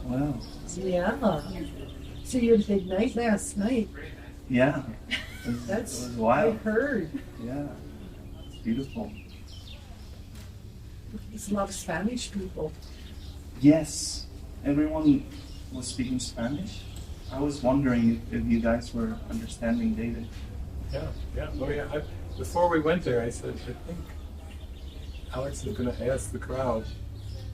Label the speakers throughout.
Speaker 1: Wow.
Speaker 2: Yeah. So you had a big night last night.
Speaker 1: Yeah.
Speaker 2: That's
Speaker 1: it was
Speaker 2: I
Speaker 1: wild.
Speaker 2: heard.
Speaker 1: Yeah. It's beautiful.
Speaker 2: There's a lot of Spanish people.
Speaker 1: Yes. Everyone was speaking Spanish. I was wondering if you guys were understanding David.
Speaker 3: Yeah, yeah. Oh, yeah. Before we went there, I said, I think Alex is going to ask the crowd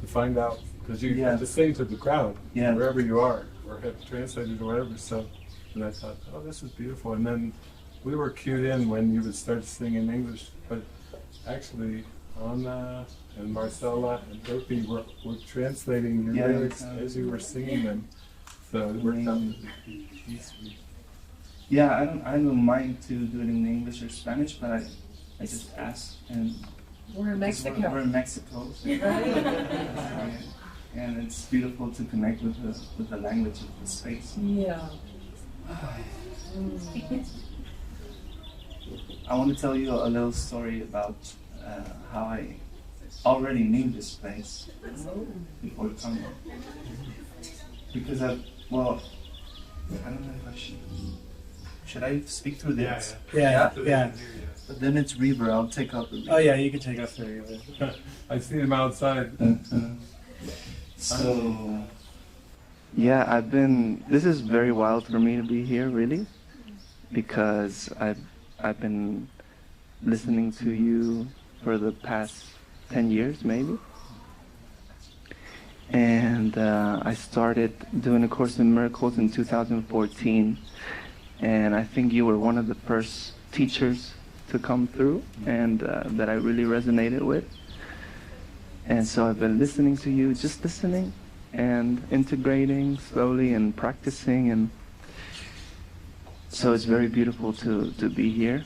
Speaker 3: to find out, because you have to sing to the crowd, wherever you are, or have translated or whatever. So, and I thought, oh, this is beautiful. And then we were cued in when you would start singing English, but actually, Anna and Marcella and Dorothy were translating your lyrics as you were singing them. So it worked out easily.
Speaker 1: Yeah, I don't mind to do it in English or Spanish, but I just ask. And
Speaker 2: we're in Mexico.
Speaker 1: We're in Mexico. So and it's beautiful to connect with the language of the space.
Speaker 2: Yeah.
Speaker 1: I want to tell you a little story about how I already knew this place before coming. Because I don't know if I should I speak through this?
Speaker 4: Yeah.
Speaker 1: But then it's reverb. I'll take out the reverb.
Speaker 4: Oh yeah, you can take off the reverb.
Speaker 3: I see them outside.
Speaker 1: So, yeah, this is very wild for me to be here, really, because I've been listening to you for the past 10 years, maybe. And I started doing a Course in Miracles in 2014, and I think you were one of the first teachers to come through, and that I really resonated with. And so I've been listening to you, just listening and integrating slowly and practicing, and so it's very beautiful to be here.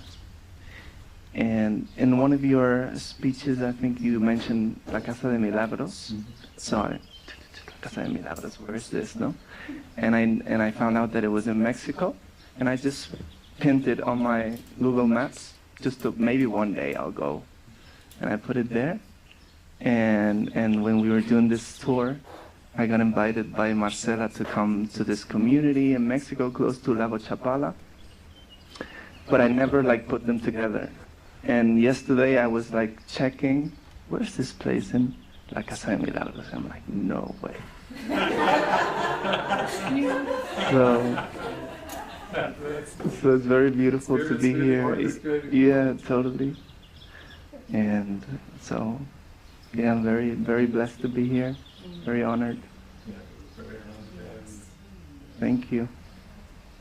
Speaker 1: And in one of your speeches, I think you mentioned La Casa de Milagros. Sorry, La Casa de Milagros, where is this, no? And I found out that it was in Mexico, and I just pinned it on my Google Maps, just to maybe one day I'll go. And I put it there. And when we were doing this tour, I got invited by Marcela to come to this community in Mexico close to Lago Chapala. But I never put them together. And yesterday I was checking, where's this place in La Casa de Milagros? I'm like, no way. So it's very beautiful to be here. Yeah, totally. And so, yeah, I'm very, very blessed to be here. Very honored.
Speaker 3: Yeah, very honored.
Speaker 1: Thank you.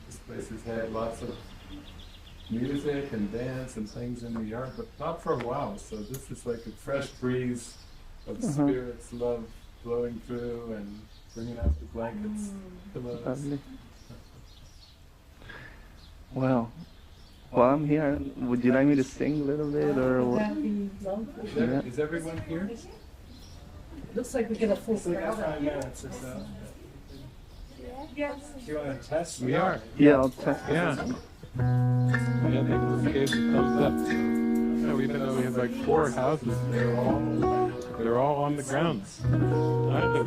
Speaker 3: This place has had lots of music and dance and things in the yard, but not for a while. So this is like a fresh breeze of spirit's love blowing through and bringing out the blankets.
Speaker 1: Lovely. Well, while I'm here, would you like me to sing a little bit, or what?
Speaker 2: That'd be lovely.
Speaker 3: Is everyone here?
Speaker 2: Looks like we get a full crowd.
Speaker 4: 5 minutes or so.
Speaker 2: Yes.
Speaker 4: Do you want to test?
Speaker 3: We are.
Speaker 1: Yeah, I'll test.
Speaker 3: Yeah. Yeah, they just gave the thumbs up. Yeah, even though we have 4 houses, they're all on the ground.
Speaker 2: Right there.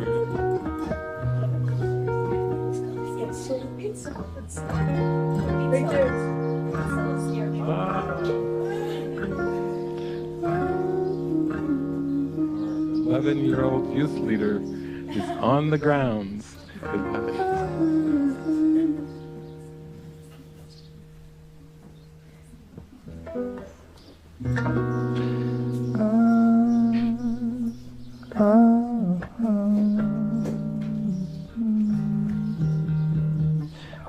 Speaker 3: 11-year-old youth leader is on the grounds.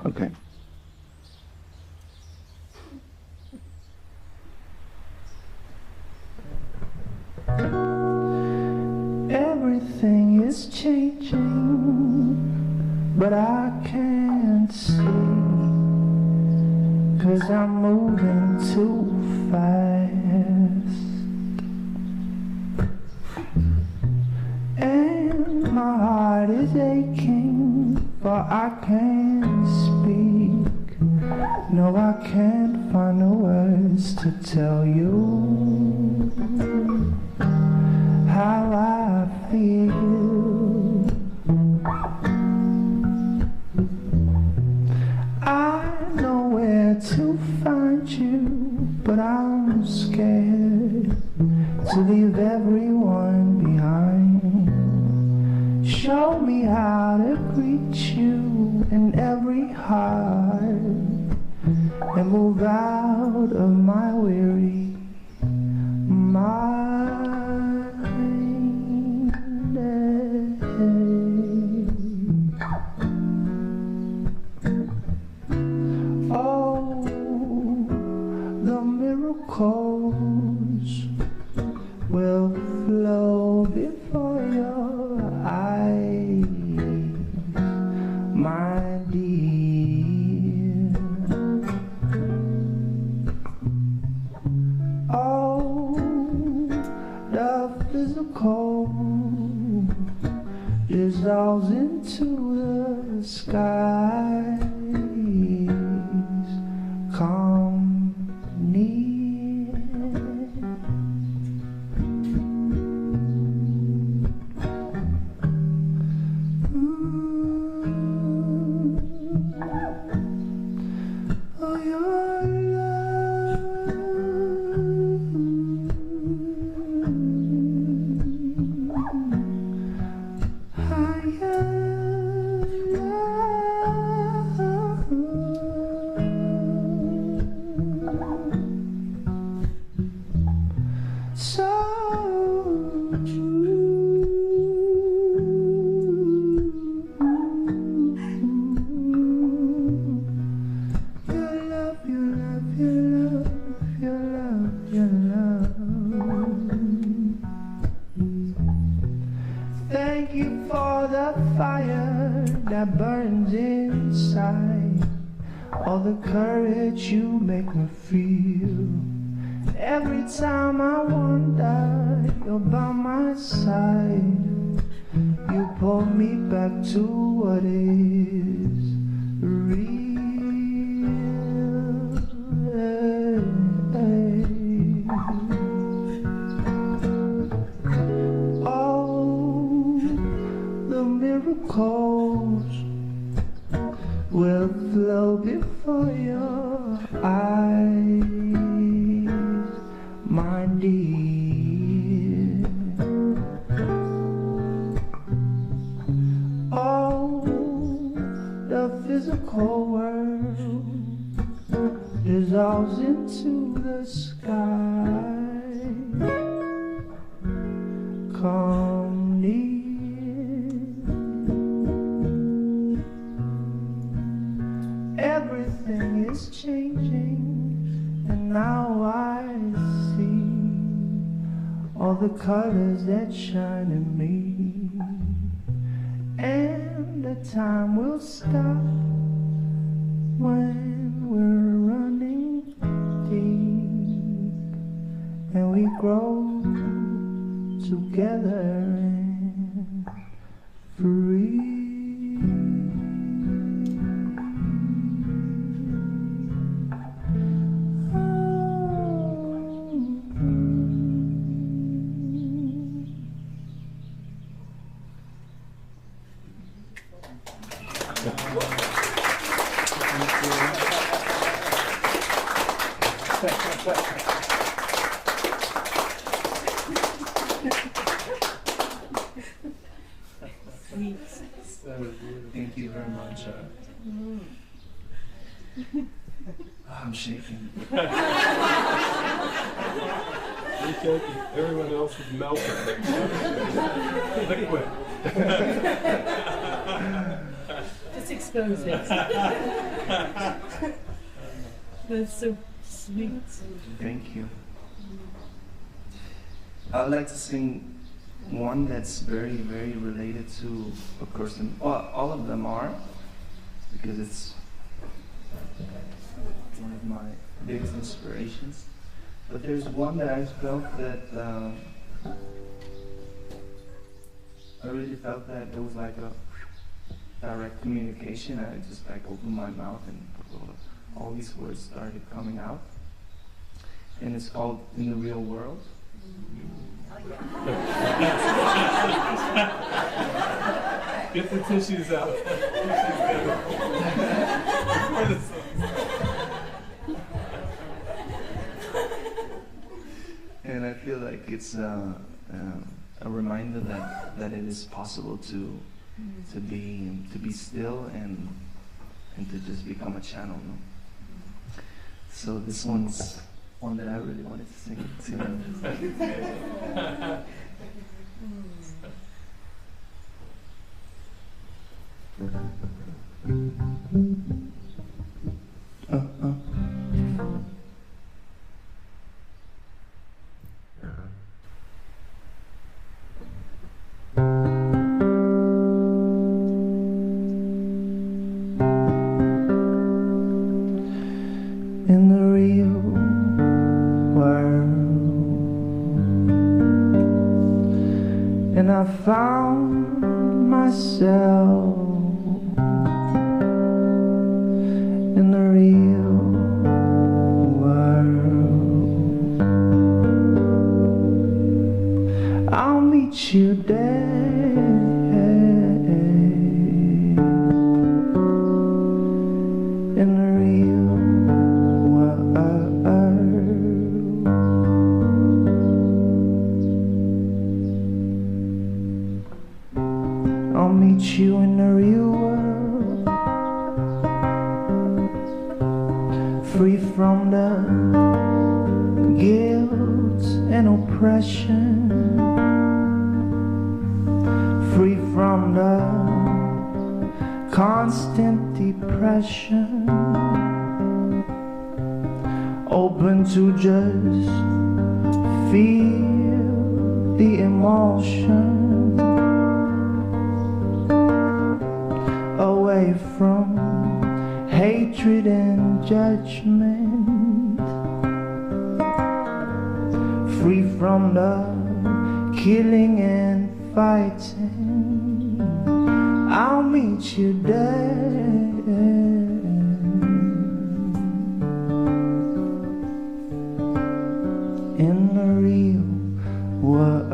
Speaker 1: Okay. Everything is changing, but I can't see, 'cause I'm moving too fast. And my heart is aching, but I can't speak. No, I can't find the words to tell you how I feel. show me how to greet you in every heart and move out of my weary mind. Oh, the miracles will flow before your eyes, my dear. Oh, the physical dissolves into the skies. Come near. Oh, your love, higher love, so thank you for the fire that burns inside, all the courage you make me feel. Every time I wonder, you're by my side. You pull me back to what is real. Oh, the miracles will flow before your eyes, my dear. Oh, the physical world dissolves into the sky. Come near. Everything is changing, and now I see all the colors that shine in me. And the time will stop when we're running deep, and we grow together and free. Thank you very much. I'm shaking.
Speaker 3: Everyone else is melting. Liquid.
Speaker 2: Just expose it. That's so sweet.
Speaker 1: Thank you. I'd like to sing one that's very, very related to a person. Well, all of them are, because it's one of my biggest inspirations. But there's one that I felt that I really felt that there was like a direct communication. I just like opened my mouth and all these words started coming out. And it's called In the Real World.
Speaker 3: Get the tissues out.
Speaker 1: And I feel like it's a reminder that it is possible to to be still and to just become a channel. No? So this one's one that I really wanted to sing. In the real world, and I found myself in the real world. I'll meet you there in the real world. I'll meet you in the real world, free from the guilt and oppression, free from the constant depression, open to just feel the emotion, away from hatred and judgment, free from the killing and fighting. I'll meet you there in the real world.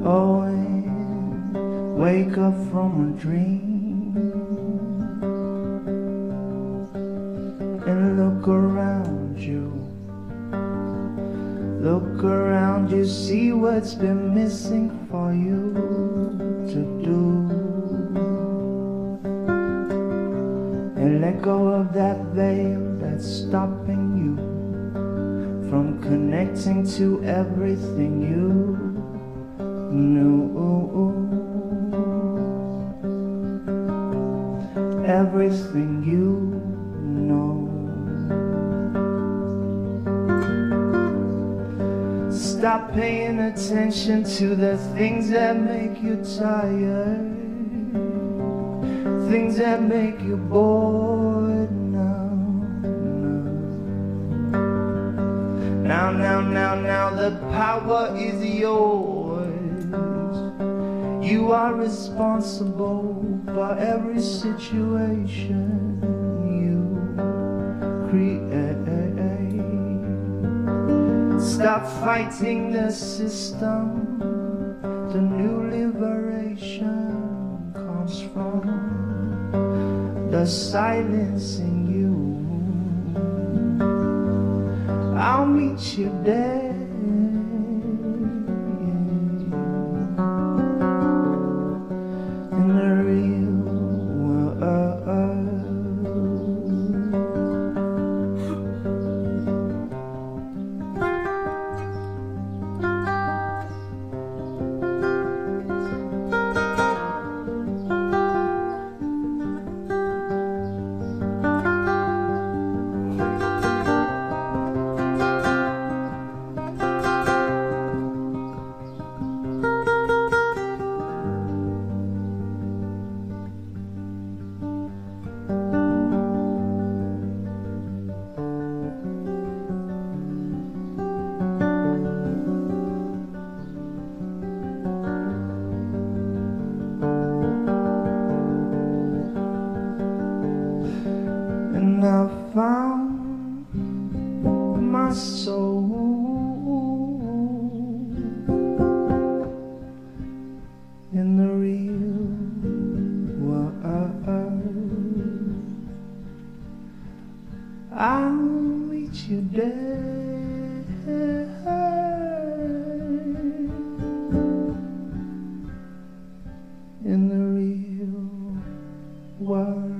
Speaker 1: Oh, and wake up from a dream and look around you. Look around you, see what's been missing for you to do. And let go of that veil that's stopping you from connecting to everything you knew. Everything you know. Stop paying attention to the things that make you tired, things that make you bored now. Now, the power is yours. You are responsible for every situation you create. Stop fighting the system. The new liberation comes from the silence in you. I'll meet you there in the real world. in the real world. I'll meet you there in the real world.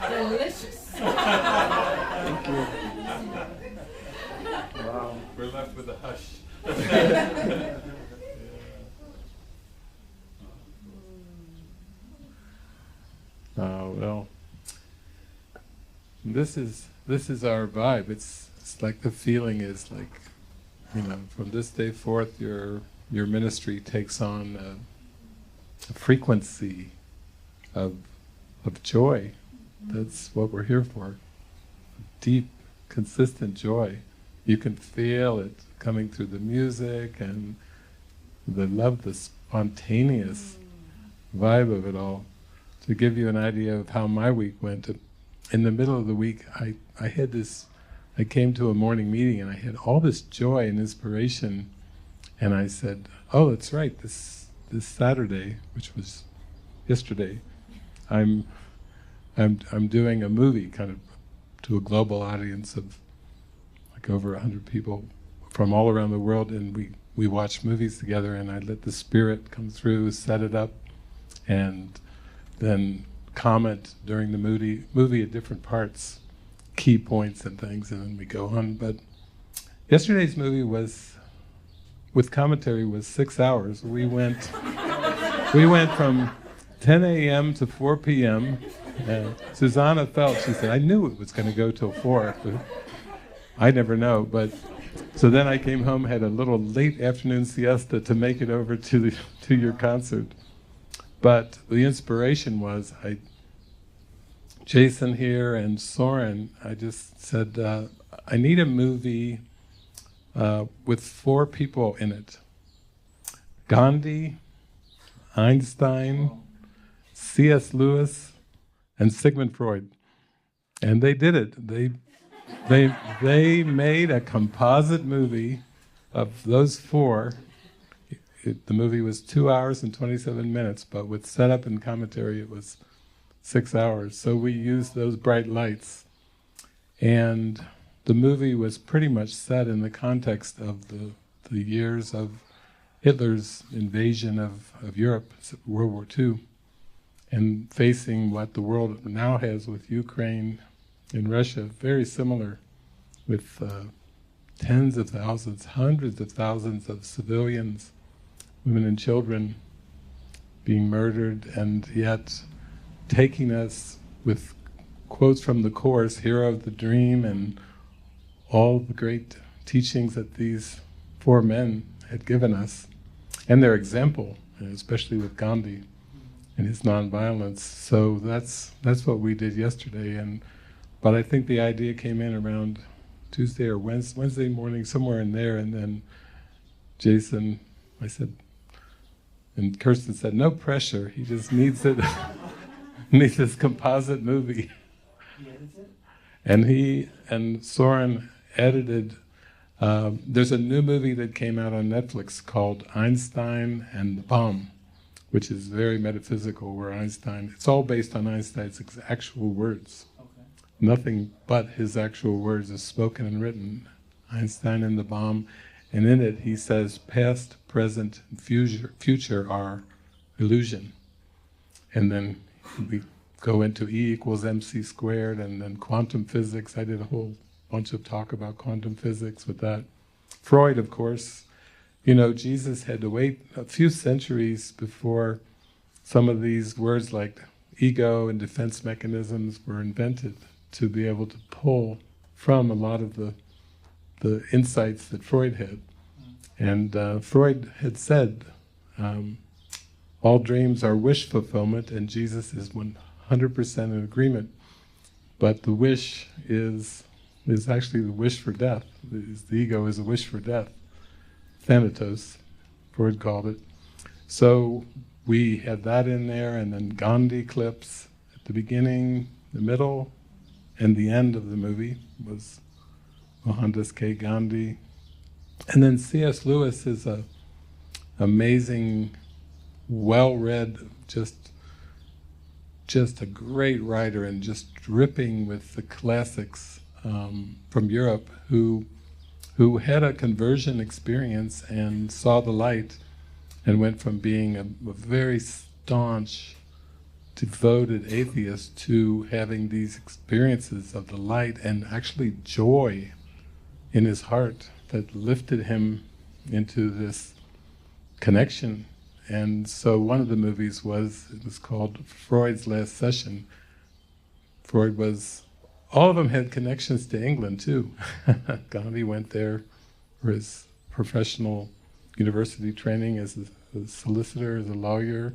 Speaker 2: Delicious.
Speaker 1: Thank you. Wow.
Speaker 3: We're left with a hush. Well, this is our vibe. It's like the feeling is like, from this day forth, your ministry takes on a frequency of joy. That's what we're here for. Deep, consistent joy. You can feel it coming through the music and the spontaneous vibe of it all. To give you an idea of how my week went, in the middle of the week I came to a morning meeting and I had all this joy and inspiration, and I said, oh, that's right, this Saturday, which was yesterday, I'm doing a movie kind of to a global audience of like over 100 people from all around the world, and we watched movies together, and I let the spirit come through, set it up, and then comment during the movie at different parts, key points and things, and then we go on. But yesterday's movie with commentary was 6 hours. We went from 10 a.m. to 4 p.m. Susanna felt, she said, I knew it was going to go till 4. But I never know. But so then I came home, had a little late afternoon siesta to make it over to your concert. But the inspiration was, Jason here and Soren, I just said, I need a movie with 4 people in it. Gandhi, Einstein, C.S. Lewis, and Sigmund Freud. And they did it. They made a composite movie of those 4. The movie was 2 hours and 27 minutes, but with setup and commentary it was 6 hours. So we used those bright lights. And the movie was pretty much set in the context of the years of Hitler's invasion of Europe, World War II, and facing what the world now has with Ukraine and Russia, very similar, with tens of thousands, hundreds of thousands of civilians, women and children being murdered, and yet taking us with quotes from the Course, Hero of the Dream, and all the great teachings that these 4 men had given us, and their example, especially with Gandhi and his nonviolence. So that's what we did yesterday. But I think the idea came in around Tuesday or Wednesday morning, somewhere in there, and then Jason, I said, and Kirsten said, no pressure, he just needs it, needs this composite movie. And he and Soren edited, there's a new movie that came out on Netflix called Einstein and the Bomb, which is very metaphysical, where Einstein, it's all based on Einstein's actual words. Okay. Nothing but his actual words is spoken and written. Einstein and the Bomb. And in it he says, past, present, and future are illusion. And then we go into E equals mc squared, and then quantum physics. I did a whole bunch of talk about quantum physics with that. Freud, of course, Jesus had to wait a few centuries before some of these words like ego and defense mechanisms were invented to be able to pull from a lot of the insights that Freud had. And Freud had said, all dreams are wish fulfillment, and Jesus is 100% in agreement. But the wish is actually the wish for death. The ego is a wish for death. Thanatos, Freud called it. So we had that in there, and then Gandhi clips at the beginning, the middle, and the end of the movie was Mohandas K. Gandhi. And then C.S. Lewis is a amazing, well-read, just a great writer, and just dripping with the classics from Europe, who had a conversion experience and saw the light and went from being a very staunch, devoted atheist to having these experiences of the light and actually joy in his heart that lifted him into this connection. And so one of the movies was called Freud's Last Session. Freud all of them had connections to England too. Gandhi went there for his professional university training as a solicitor, as a lawyer.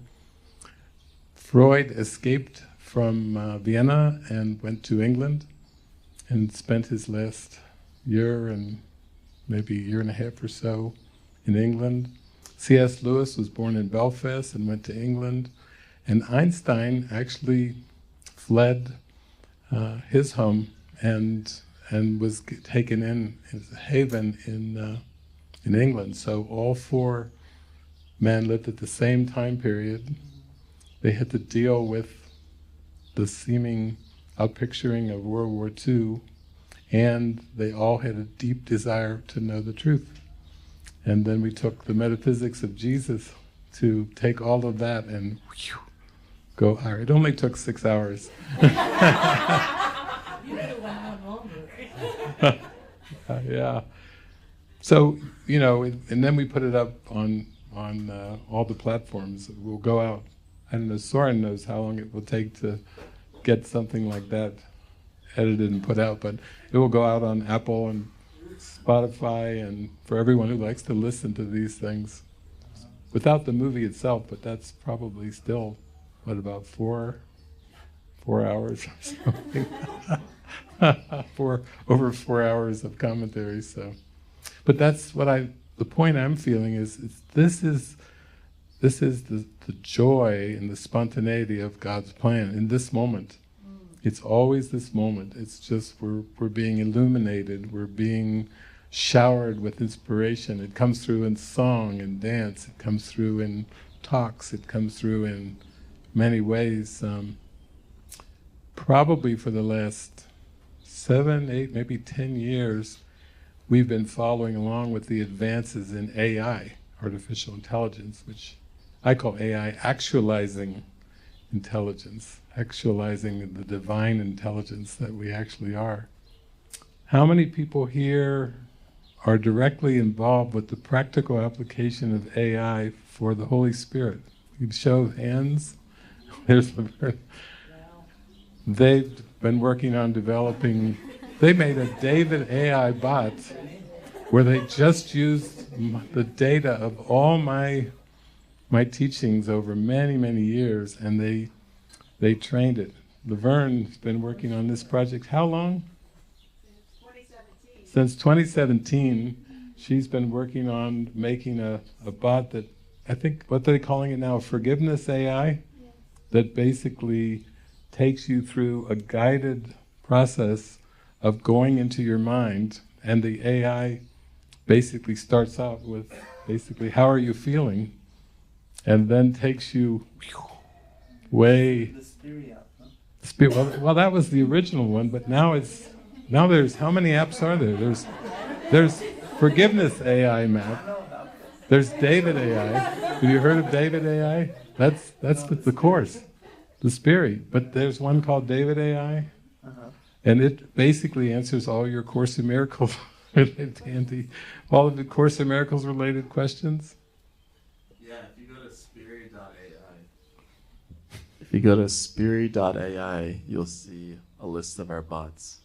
Speaker 3: Freud escaped from Vienna and went to England and spent his last year and maybe a year and a half or so in England. C.S. Lewis was born in Belfast and went to England. And Einstein actually fled his home and was taken in as a haven in England. So all four men lived at the same time period. They had to deal with the seeming outpicturing of World War II, and they all had a deep desire to know the truth. And then we took the metaphysics of Jesus to take all of that and go higher. It only took 6 hours. Yeah. So, and then we put it up on all the platforms. We'll go out. I don't know, Soren knows how long it will take to get something like that edited and put out, but it will go out on Apple and Spotify, and for everyone who likes to listen to these things without the movie itself. But that's probably still about 4 hours or something. Over 4 hours of commentary. So, but that's what the point I'm feeling is this is the joy and the spontaneity of God's plan in this moment. It's always this moment. It's just we're being illuminated, we're being showered with inspiration. It comes through in song and dance, it comes through in talks, it comes through in many ways. Probably for the last 7, 8, maybe 10 years, we've been following along with the advances in AI, artificial intelligence, which I call AI actualizing intelligence, actualizing the divine intelligence that we actually are. How many people here are directly involved with the practical application of AI for the Holy Spirit? You can show hands. There's they've been working on developing, they made a David AI bot where they just used the data of all my teachings over many, many years, and they trained it. Laverne's been working on this project how long? Since 2017, she's been working on making a bot that, I think, what they're calling it now, forgiveness AI, that basically takes you through a guided process of going into your mind, and the AI basically starts out with basically, how are you feeling? And then takes you way...
Speaker 1: The spirit app, huh?
Speaker 3: Well, that was the original one, but now there's, how many apps are there? There's Forgiveness AI map. There's David AI. Have you heard of David AI? That's the course, the spirit. But there's one called David AI, and it basically answers all your Course in Miracles related, all of the Course in Miracles related questions.
Speaker 5: Yeah, if you go to spirit.ai, you'll see a list of our bots.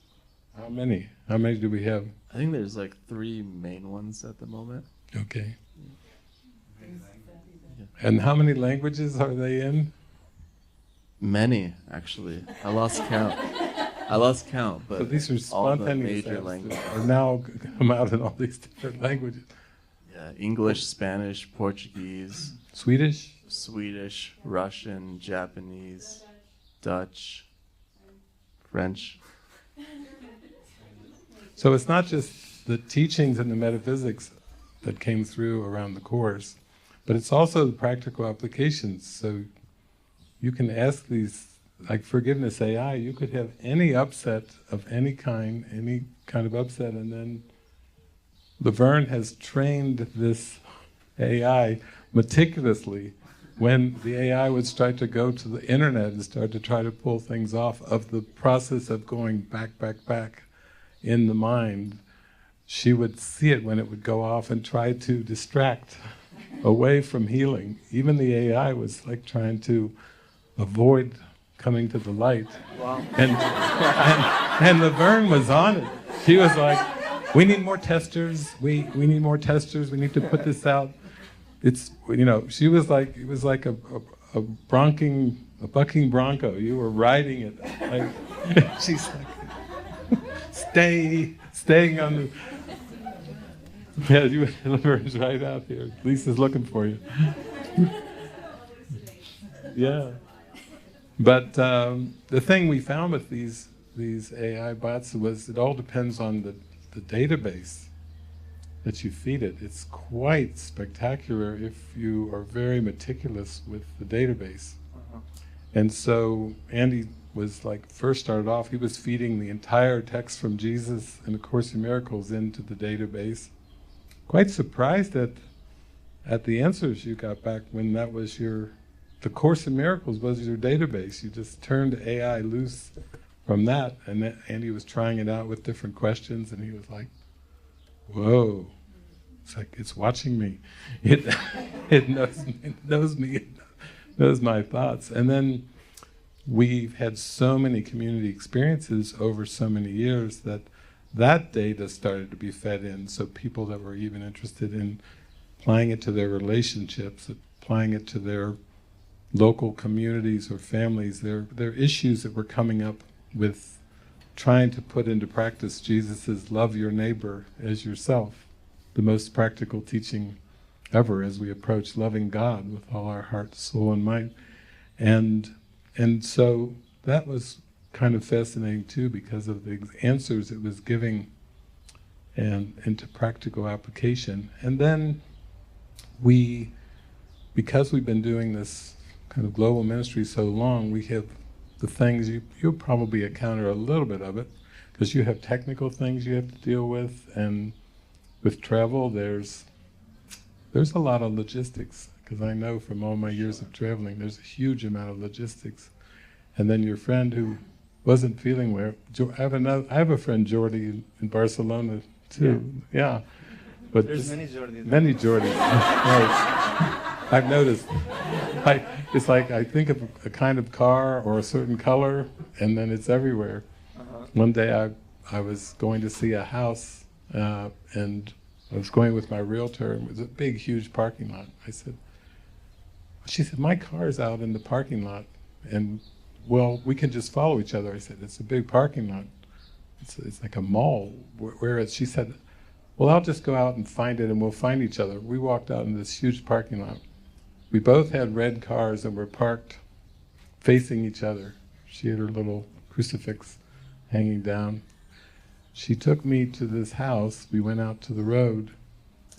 Speaker 3: How many? How many do we have?
Speaker 5: I think there's like 3 main ones at the moment.
Speaker 3: Okay. And how many languages are they in?
Speaker 5: Many, actually. I lost count, but
Speaker 3: So these are
Speaker 5: all the
Speaker 3: spontaneous
Speaker 5: major
Speaker 3: apps
Speaker 5: languages.
Speaker 3: that are now come out in all these different languages.
Speaker 5: Yeah, English, Spanish, Portuguese,
Speaker 3: Swedish?
Speaker 5: Swedish, Russian, Japanese, Dutch, French.
Speaker 3: So it's not just the teachings and the metaphysics that came through around the Course, but it's also the practical applications. So you can ask these, like Forgiveness AI, you could have any upset of any kind of upset, and then Laverne has trained this AI meticulously. When the AI would start to go to the internet and start to try to pull things off of the process of going back in the mind, she would see it when it would go off and try to distract away from healing. Even the AI was like trying to avoid coming to the light.
Speaker 1: Wow.
Speaker 3: And Laverne was on it. She was like, we need more testers, we need more testers, we need to put this out. It's, she was like, it was like a bucking bronco. You were riding it. Like, she's like, staying on the... Yeah, Laverne's right out here. Lisa's looking for you. Yeah. But the thing we found with these AI bots was it all depends on the database that you feed it. It's quite spectacular if you are very meticulous with the database. And so Andy was like, first started off, he was feeding the entire text from Jesus and A Course in Miracles into the database. Quite surprised at the answers you got back when that was the Course in Miracles was your database. You just turned AI loose from that, and then Andy was trying it out with different questions, and he was like, whoa, it's like it's watching me. It knows me, it knows my thoughts. And then we've had so many community experiences over so many years that data started to be fed in, so people that were even interested in applying it to their relationships, applying it to their local communities or families, their issues that were coming up with trying to put into practice Jesus' love your neighbor as yourself, the most practical teaching ever as we approach loving God with all our heart, soul and mind. And so that was kind of fascinating too, because of the answers it was giving and into practical application. And then because we've been doing this kind of global ministry so long, we have the things, you'll probably encounter a little bit of it, because you have technical things you have to deal with, and with travel there's a lot of logistics, because I know from all my years of traveling there's a huge amount of logistics. And then your friend who wasn't feeling well, I have a friend Jordi in Barcelona too. Yeah. But
Speaker 1: there's many Jordis.
Speaker 3: Many Jordis. Right. I've noticed. It's like I think of a kind of car or a certain color, and then it's everywhere. One day I was going to see a house, and I was going with my realtor, and it was a big, huge parking lot. She said, my car's out in the parking lot, and well, we can just follow each other. I said, it's a big parking lot. It's like a mall. Whereas she said, well, I'll just go out and find it and we'll find each other. We walked out in this huge parking lot. We both had red cars and were parked facing each other. She had her little crucifix hanging down. She took me to this house. We went out to the road,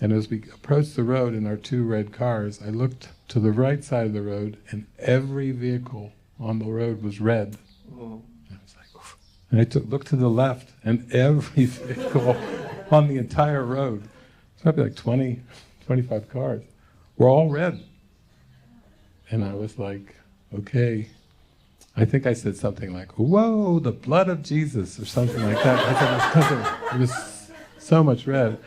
Speaker 3: and as we approached the road in our two red cars, I looked to the right side of the road, and every vehicle on the road was red.
Speaker 1: Oh.
Speaker 3: I was like, oof. And I looked to the left, and every vehicle on the entire road, it's probably like 20, 25 cars, were all red. And I was like, okay. I think I said something like, whoa, the blood of Jesus, or something like that. I said, because it was so much red.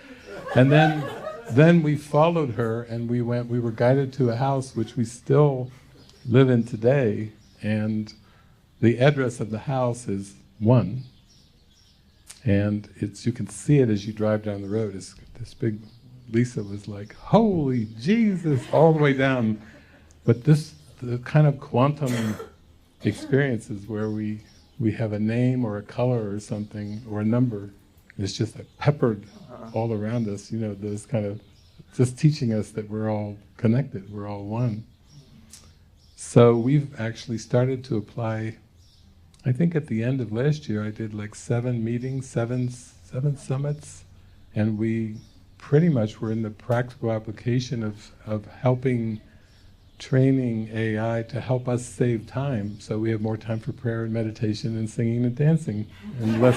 Speaker 3: And then we followed her, and we were guided to a house which we still live in today, and the address of the house is 1, and you can see it as you drive down the road. It's this big Lisa was like, holy Jesus, all the way down. But the kind of quantum experiences where we have a name or a color or something or a number, it's just like peppered all around us, those kind of, just teaching us that we're all connected, we're all one. So we've actually started to apply, I think at the end of last year I did like 7 meetings, seven summits, and we pretty much were in the practical application of helping, training AI to help us save time, so we have more time for prayer and meditation and singing and dancing, and less.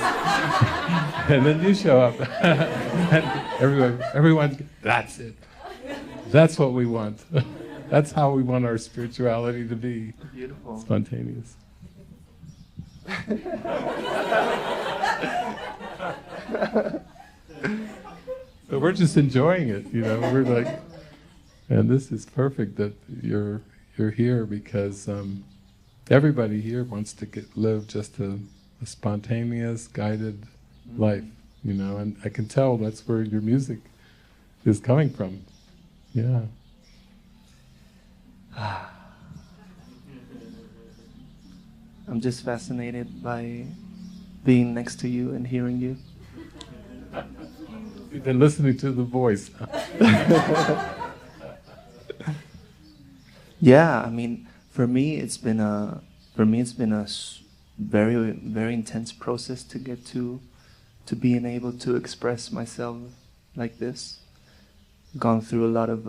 Speaker 3: And then you show up, and everyone, that's it. That's what we want. That's how we want our spirituality to be.
Speaker 1: Beautiful.
Speaker 3: Spontaneous. But we're just enjoying it, We're like, and this is perfect that you're here, because everybody here wants to live just a spontaneous, guided life, And I can tell that's where your music is coming from. Yeah.
Speaker 1: I'm just fascinated by being next to you and hearing you.
Speaker 3: You've been listening to the voice.
Speaker 1: Yeah, I mean, for me it's been a very, very intense process to get to being able to express myself like this. Gone through a lot of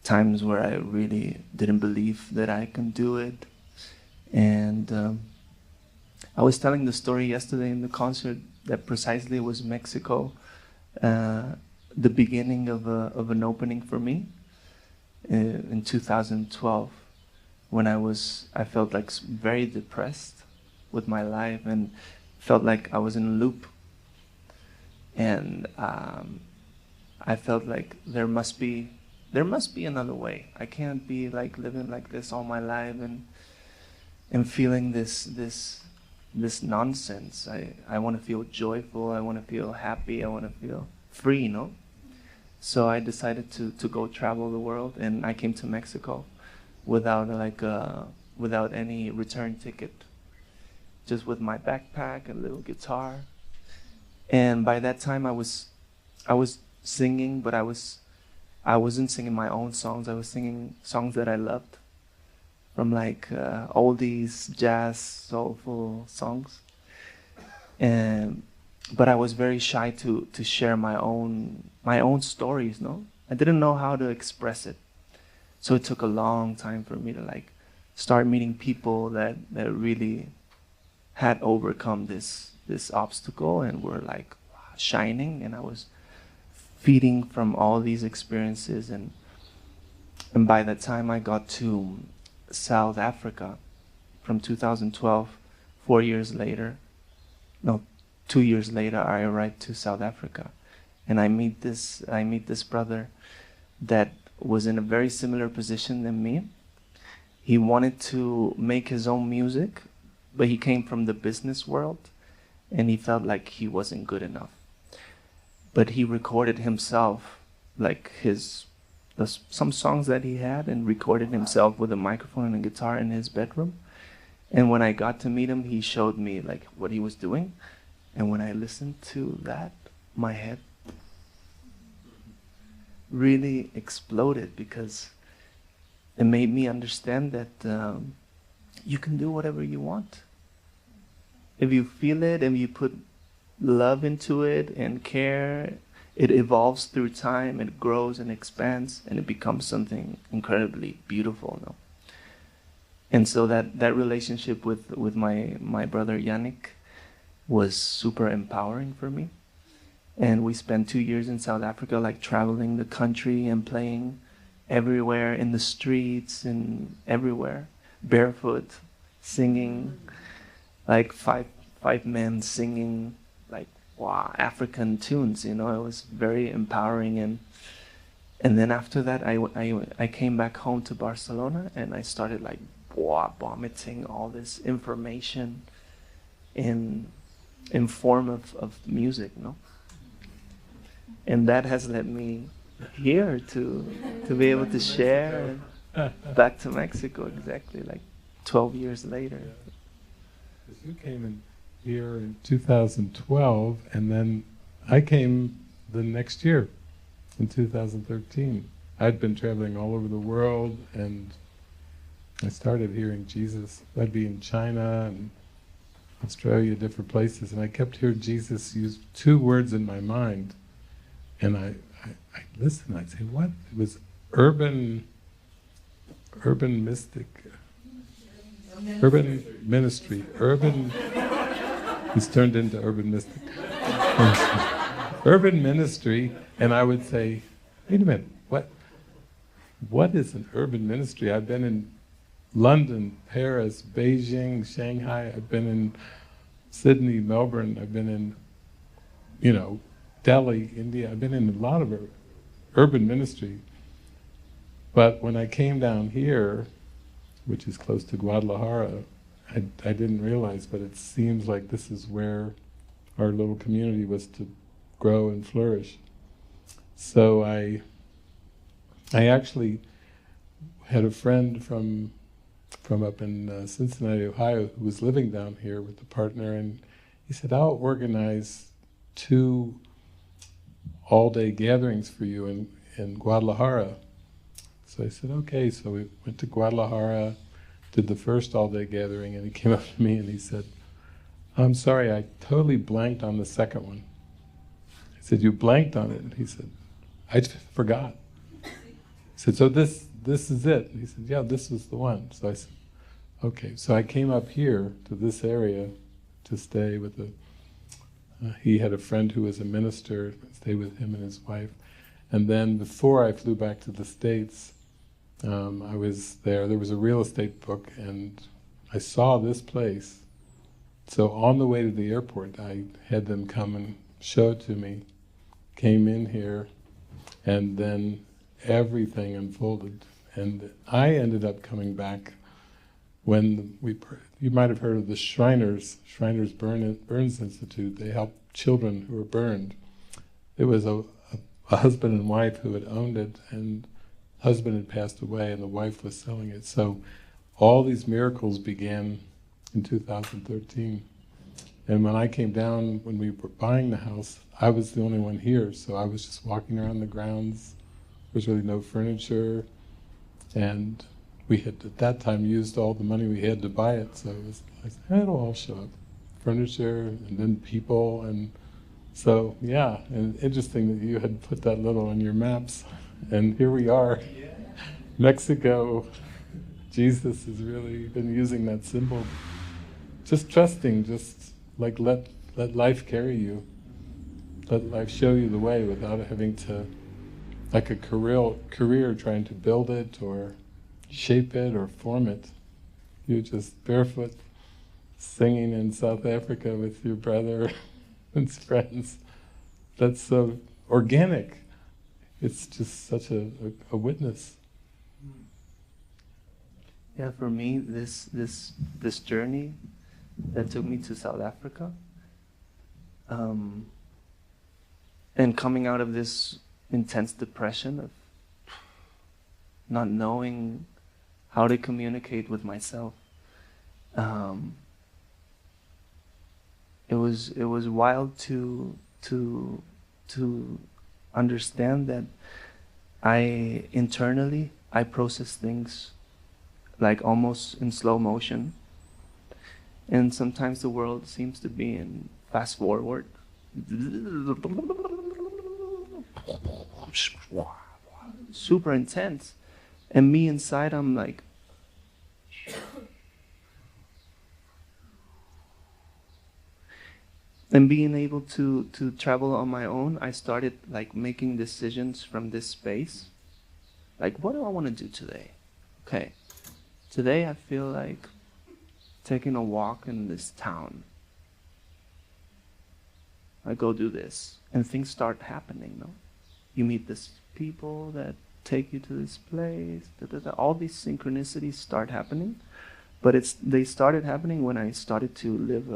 Speaker 1: times where I really didn't believe that I can do it, and I was telling the story yesterday in the concert that precisely was Mexico, the beginning of an opening for me in 2012, when I felt like very depressed with my life and felt like I was in a loop, and I felt like there must be another way. I can't be like living like this all my life and feeling this nonsense. I want to feel joyful. I want to feel happy. I want to feel free, So I decided to go travel the world, and I came to Mexico without any return ticket, just with my backpack, a little guitar. And by that time I was singing, but I wasn't singing my own songs. I was singing songs that I loved, from like oldies, jazz, soulful songs. But I was very shy to share my own stories. I didn't know how to express it, so it took a long time for me to like start meeting people that really had overcome this obstacle and were like shining, and I was feeding from all these experiences, and by the time I got to South Africa from 2012, 4 years later, no, 2 years later, I arrived to South Africa, and I meet this brother that was in a very similar position than me. He wanted to make his own music, but he came from the business world, and he felt like he wasn't good enough. But he recorded himself, like some songs that he had, and recorded himself with a microphone and a guitar in his bedroom. And when I got to meet him, he showed me like what he was doing. And when I listened to that, my head really exploded, because it made me understand that you can do whatever you want. If you feel it and you put love into it and care, it evolves through time, it grows and expands, and it becomes something incredibly beautiful. And so that relationship with my brother Yannick was super empowering for me. And we spent 2 years in South Africa, like traveling the country and playing everywhere, in the streets and everywhere, barefoot, singing, like five men singing like African tunes. It was very empowering. And then after that, I came back home to Barcelona, and I started like vomiting all this information in form of music, And that has led me here to be able to share back to Mexico exactly like 12 years later.
Speaker 3: Because you came in here in 2012, and then I came the next year in 2013. I'd been traveling all over the world, and I started hearing Jesus. I'd be in China and Australia, different places, and I kept hearing Jesus use two words in my mind. And I listened, I'd say, what? It was urban mystic, urban ministry, he's turned into urban mystic. Urban ministry, and I would say, wait a minute, what is an urban ministry? I've been in London, Paris, Beijing, Shanghai, I've been in Sydney, Melbourne, I've been in, Delhi, India, I've been in a lot of urban ministry. But when I came down here, which is close to Guadalajara, I didn't realize, but it seems like this is where our little community was to grow and flourish. So I actually had a friend from up in Cincinnati, Ohio, who was living down here with a partner, and he said, I'll organize 2 all-day gatherings for you in Guadalajara. So I said, okay. So we went to Guadalajara, did the first all-day gathering, and he came up to me and he said, I'm sorry, I totally blanked on the second one. I said, you blanked on it? And he said, I forgot. I said, so this is it? And he said, yeah, this was the one. So I said, okay. So I came up here to this area to stay with he had a friend who was a minister, stayed with him and his wife. And then before I flew back to the States, I was there was a real estate book, and I saw this place. So on the way to the airport, I had them come and show it to me, came in here, and then everything unfolded. And I ended up coming back when you might have heard of the Shriners Burns Institute. They help children who were burned. It was a husband and wife who had owned it, and the husband had passed away and the wife was selling it. So all these miracles began in 2013. And when I came down, when we were buying the house, I was the only one here, so I was just walking around the grounds. There was really no furniture, and we had at that time used all the money we had to buy it, so I said, it'll all show up. Furniture, and then people, and so, yeah, and interesting that you had put that little on your maps, and here we are, Mexico. Jesus has really been using that symbol. Just trusting, just like let life carry you. Let life show you the way without having to, like a career trying to build it or shape it or form it. You just barefoot singing in South Africa with your brother and his friends. That's so organic. It's just such a witness.
Speaker 1: Yeah, for me, this journey that took me to South Africa, and coming out of this intense depression of not knowing how to communicate with myself. It was wild to understand that internally I process things like almost in slow motion, and sometimes the world seems to be in fast forward. Super intense, and me inside I'm like, and being able to travel on my own, I started like making decisions from this space. Like, what do I want to do today? Okay, today I feel like taking a walk in this town. I go do this, and things start happening, no? You meet these people that take you to this place, all these synchronicities start happening, but they started happening when I started to live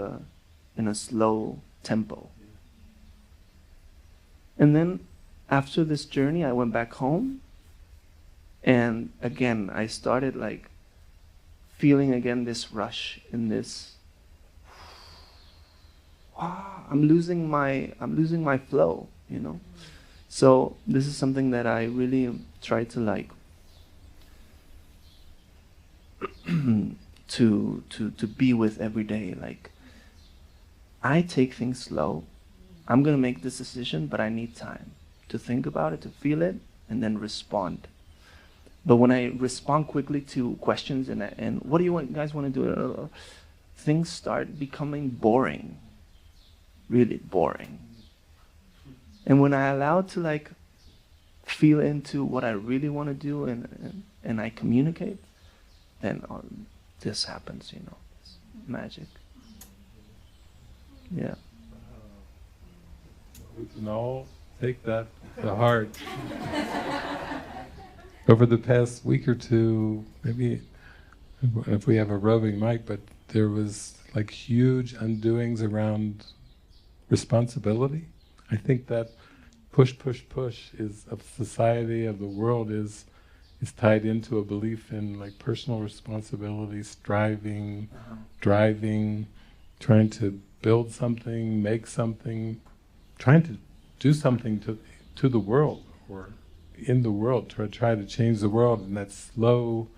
Speaker 1: in a slow tempo. And then after this journey, I went back home, and again, I started like feeling again this rush in this. Wow, I'm losing my flow, you know. So this is something that I really try to like to be with every day. Like, I take things slow. I'm gonna make this decision, but I need time to think about it, to feel it, and then respond. But when I respond quickly to questions and what do you guys want to do, things start becoming boring, really boring. And when I allow to like feel into what I really want to do and I communicate, then this happens, you know, it's magic. Yeah.
Speaker 3: We can all take that to heart. Over the past week or two, maybe if we have a roving mic, but there was like huge undoings around responsibility. I think that push is of society, of the world, is tied into a belief in like personal responsibility, striving, driving, trying to build something, make something, trying to do something to the world or in the world, to try to change the world. And that slow,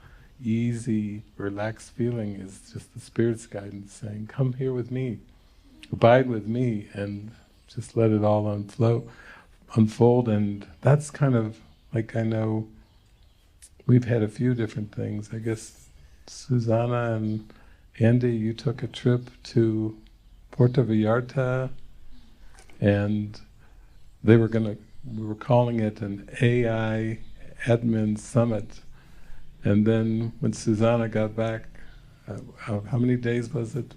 Speaker 3: easy, relaxed feeling is just the Spirit's guidance saying, come here with me, abide with me, and just let it all unfold. And that's kind of like, I know we've had a few different things. I guess Susanna and Andy, you took a trip to Puerto Vallarta, and we were calling it an AI admin summit. And then when Susanna got back, how many days was it?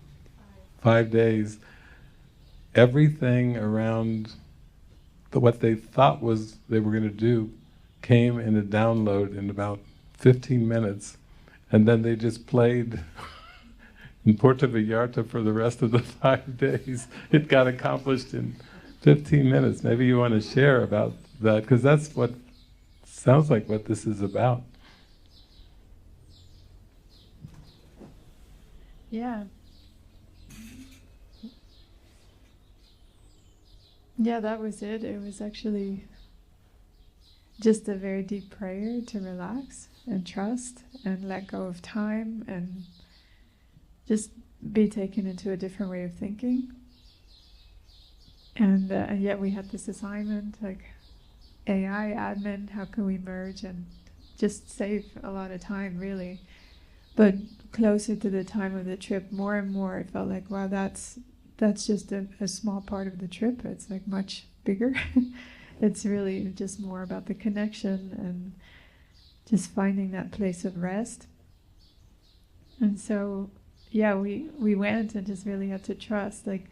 Speaker 3: 5 days. Everything around what they thought was they were going to do came in a download in about 15 minutes, and then they just played in Puerto Vallarta for the rest of the 5 days. It got accomplished in 15 minutes. Maybe you want to share about that, because that's what sounds like what this is about.
Speaker 6: Yeah. Yeah, that was it. It was actually just a very deep prayer to relax and trust and let go of time and just be taken into a different way of thinking. And yet we had this assignment, like AI admin, how can we merge and just save a lot of time, really. But closer to the time of the trip, more and more I felt like, wow, that's just a small part of the trip. It's like much bigger. It's really just more about the connection and just finding that place of rest. And so, yeah, we went and just really had to trust, like,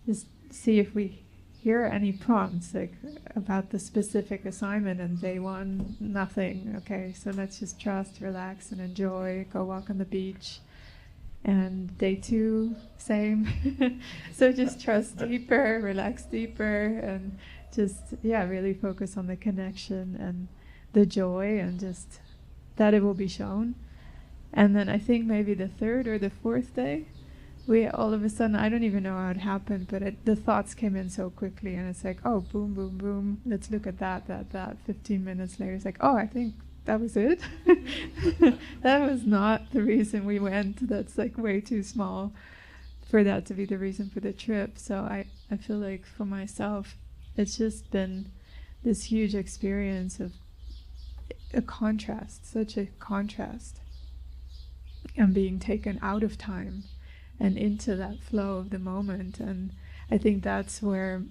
Speaker 6: just see if we hear any prompts, like, about the specific assignment. And day one, nothing. Okay, so let's just trust, relax, and enjoy. Go walk on the beach. And day two, same. So just trust deeper, relax deeper, and just, yeah, really focus on the connection and the joy, and just that it will be shown. And then I think maybe the third or the fourth day, we all of a sudden, I don't even know how it happened, but the thoughts came in so quickly, and it's like, oh, boom, boom, boom, let's look at that. 15 minutes later, it's like, oh, I think that was it. That was not the reason we went. That's like way too small for that to be the reason for the trip. So I feel like for myself, it's just been this huge experience of a contrast, such a contrast, and being taken out of time and into that flow of the moment. And I think that's where,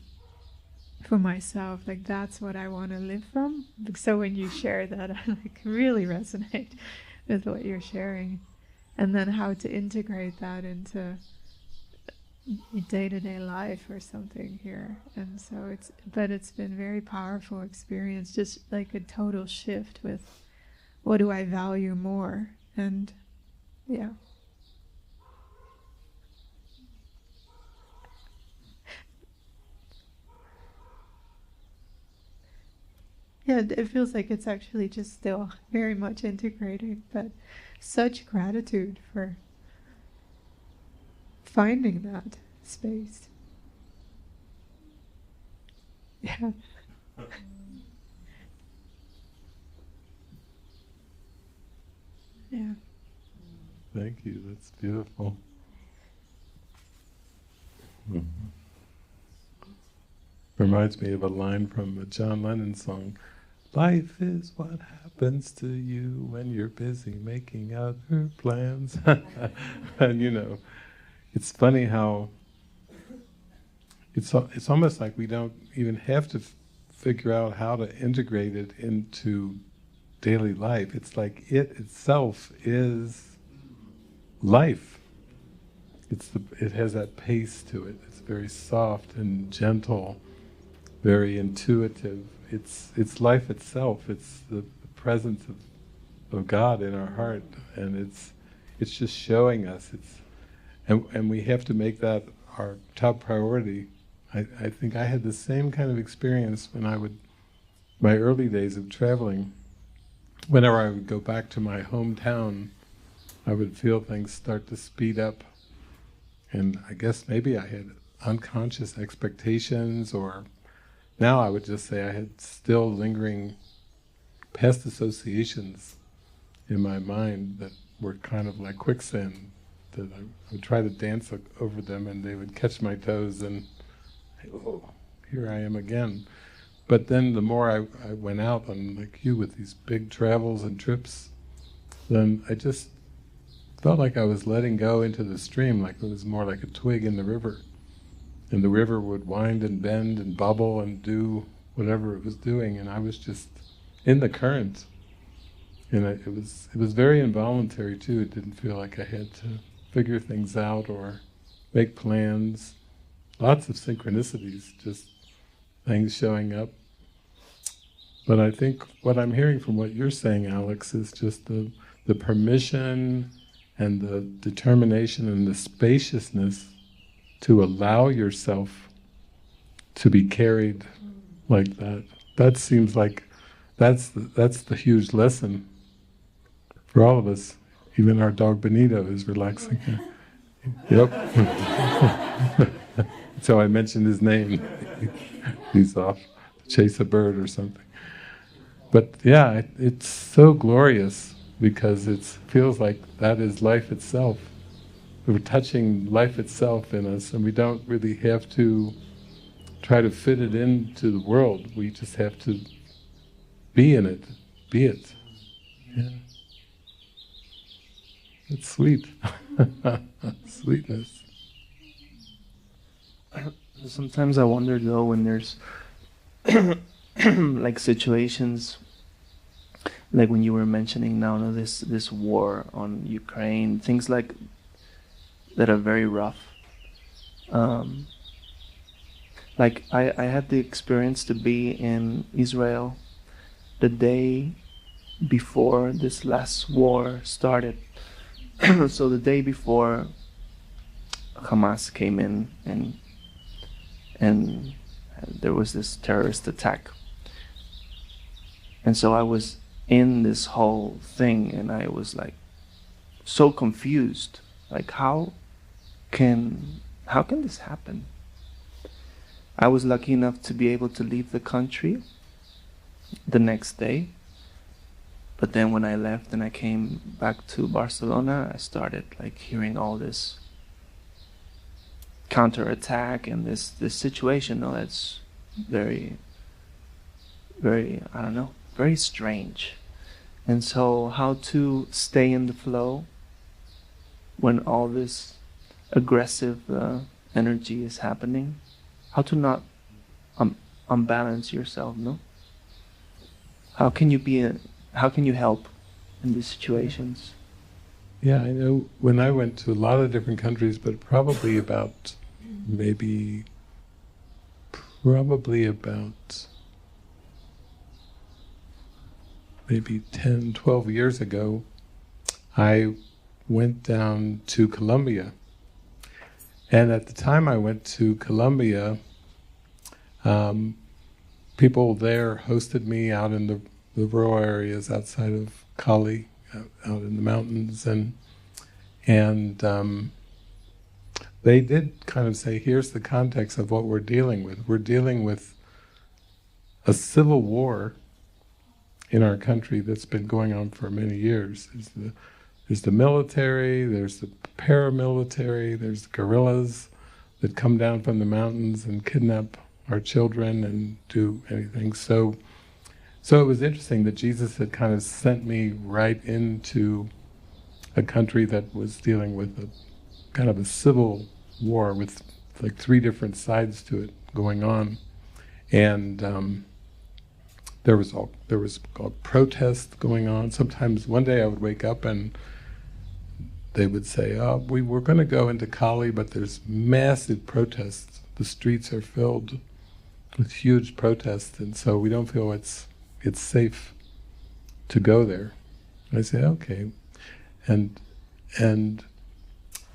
Speaker 6: for myself, like, that's what I want to live from. So when you share that, I like really resonate with what you're sharing, and then how to integrate that into day-to-day life or something here. And so it's been very powerful experience, just like a total shift with what do I value more. And yeah. Yeah, it feels like it's actually just still very much integrating, but such gratitude for finding that space. Yeah. Yeah.
Speaker 3: Thank you, that's beautiful. Reminds me of a line from a John Lennon song. Life is what happens to you when you're busy making other plans. And it's funny how it's almost like we don't even have to figure out how to integrate it into daily life. It's like it itself is life. It has that pace to it. It's very soft and gentle, very intuitive. It's life itself. It's the presence of God in our heart, and it's just showing us. And we have to make that our top priority. I think I had the same kind of experience when my early days of traveling. Whenever I would go back to my hometown, I would feel things start to speed up. And I guess maybe I had unconscious expectations, or now I would just say I had still lingering past associations in my mind that were kind of like quicksand, that I would try to dance over them and they would catch my toes and, oh, here I am again. But then the more I went out on, like you, with these big travels and trips, then I just felt like I was letting go into the stream, like it was more like a twig in the river. And the river would wind and bend and bubble and do whatever it was doing, and I was just in the current. And it was very involuntary too. It didn't feel like I had to figure things out or make plans. Lots of synchronicities, just things showing up. But I think what I'm hearing from what you're saying, Alex, is just the permission and the determination and the spaciousness to allow yourself to be carried like that. That seems like that's the huge lesson for all of us. Even our dog Benito is relaxing. Yep. So I mentioned his name. He's off to chase a bird or something. But yeah, it's so glorious because it feels like that is life itself. We're touching life itself in us, and we don't really have to try to fit it into the world. We just have to be in it, be it. Yeah. It's sweet. Sweetness.
Speaker 1: Sometimes I wonder though, when there's like situations, like when you were mentioning now, this war on Ukraine, things like that are very rough. Like I had the experience to be in Israel the day before this last war started. So the day before Hamas came in and there was this terrorist attack. And so I was in this whole thing and I was like so confused. Like how can this happen? I was lucky enough to be able to leave the country the next day. But then when I left and I came back to Barcelona, I started like hearing all this counterattack and this situation. No, that's very, very, I don't know, very strange. And so how to stay in the flow when all this aggressive energy is happening? How to not unbalance yourself, no? How can you help in these situations?
Speaker 3: Yeah, I know when I went to a lot of different countries, but probably about 10, 12 years ago, I went down to Colombia. And at the time I went to Colombia, people there hosted me out in the rural areas outside of Kali, out in the mountains, and they did kind of say, here's the context of what we're dealing with. We're dealing with a civil war in our country that's been going on for many years. There's the military, there's the paramilitary, there's the guerrillas that come down from the mountains and kidnap our children and do anything. So it was interesting that Jesus had kind of sent me right into a country that was dealing with a kind of a civil war with like 3 different sides to it going on, and there was all protest going on. Sometimes one day I would wake up and they would say, "Oh, we were going to go into Kali, but there's massive protests. The streets are filled with huge protests, and so we don't feel it's safe to go there." And I say, "Okay," and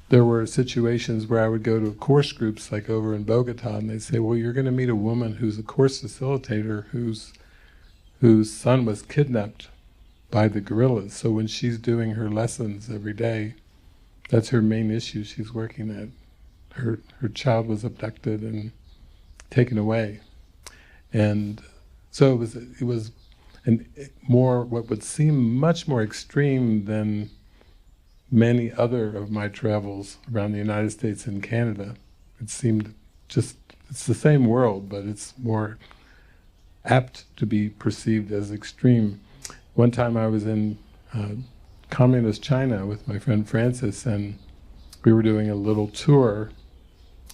Speaker 3: there were situations where I would go to course groups like over in Bogota, and they'd say, "Well, you're going to meet a woman who's a course facilitator whose son was kidnapped by the guerrillas. So when she's doing her lessons every day, that's her main issue she's working at. Her child was abducted and taken away." And so it was more what would seem much more extreme than many other of my travels around the United States and Canada. It seemed it's the same world, but it's more apt to be perceived as extreme. One time I was in communist China with my friend Francis, and we were doing a little tour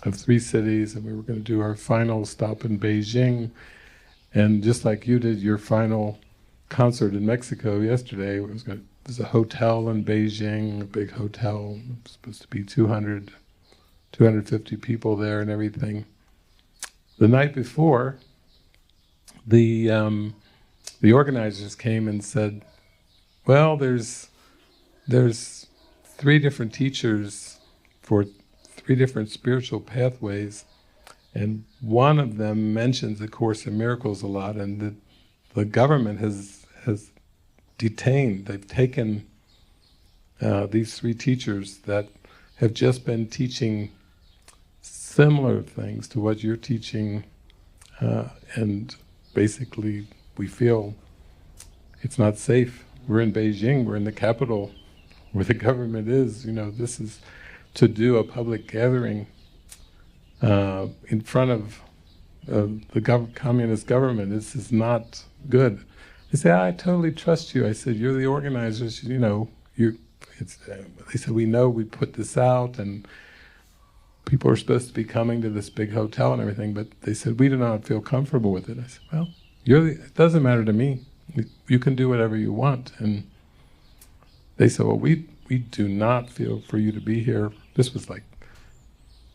Speaker 3: of 3 cities, and we were going to do our final stop in Beijing. And just like you did your final concert in Mexico yesterday, there's a hotel in Beijing, a big hotel, supposed to be 250 people there and everything. The night before, the organizers came and said, "Well, there's 3 different teachers for 3 different spiritual pathways, and one of them mentions A Course in Miracles a lot, and the government has detained, they've taken these 3 teachers that have just been teaching similar things to what you're teaching, and basically we feel it's not safe. We're in Beijing, we're in the capital where the government is, this is to do a public gathering in front of the communist government. This is not good." They say, "I totally trust you." I said, "You're the organizers, they said, "We know we put this out and people are supposed to be coming to this big hotel and everything," but they said, "We do not feel comfortable with it." I said, "Well, it doesn't matter to me. You can do whatever you want." And they said, "Well, we do not feel for you to be here." This was like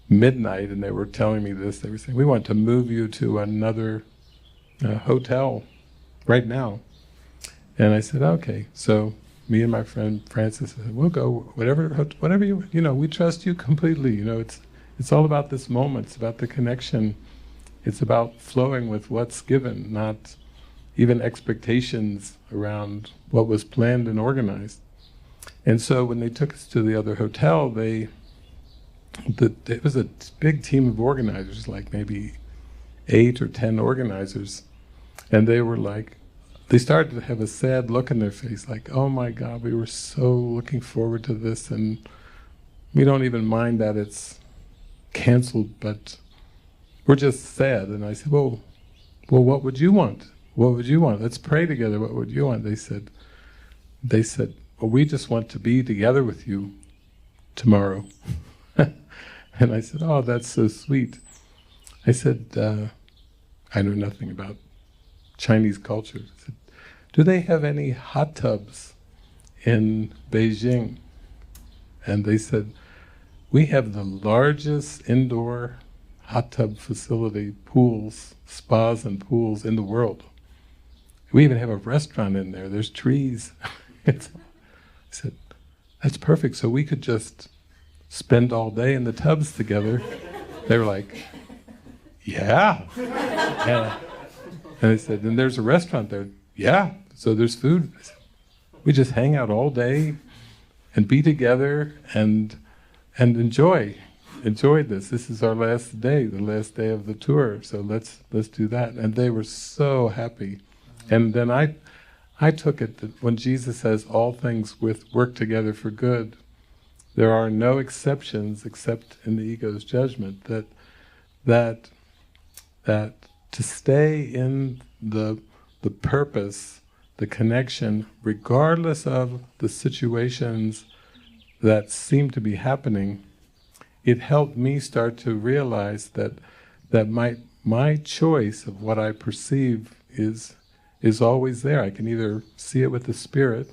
Speaker 3: midnight, and they were telling me this. They were saying, "We want to move you to another hotel right now." And I said, "Okay." So me and my friend Francis said, "We'll go whatever you we trust you completely. It's all about this moment. It's about the connection. It's about flowing with what's given, not even expectations around what was planned and organized." And so when they took us to the other hotel, it was a big team of organizers, like maybe 8 or 10 organizers, and they were like, they started to have a sad look in their face, like, "Oh my God, we were so looking forward to this, and we don't even mind that it's canceled, but we're just sad." And I said, well, what would you want? What would you want? Let's pray together. What would you want? They said, "Well, we just want to be together with you tomorrow." And I said, "Oh, that's so sweet." I said, I know nothing about Chinese culture. I said, "Do they have any hot tubs in Beijing?" And they said, "We have the largest indoor hot tub facility, pools, spas and pools in the world. We even have a restaurant in there. There's trees." I said, "That's perfect. So we could just spend all day in the tubs together." They were like, "Yeah." And I said, and there's a restaurant there. Yeah, so there's food. I said, we just hang out all day and be together and enjoy this. This is our last day, the last day of the tour. So let's do that. And they were so happy. And then I took it that when Jesus says all things work together for good, there are no exceptions except in the ego's judgment. That to stay in the purpose, the connection, regardless of the situations that seem to be happening, it helped me start to realize that my choice of what I perceive is always there. I can either see it with the spirit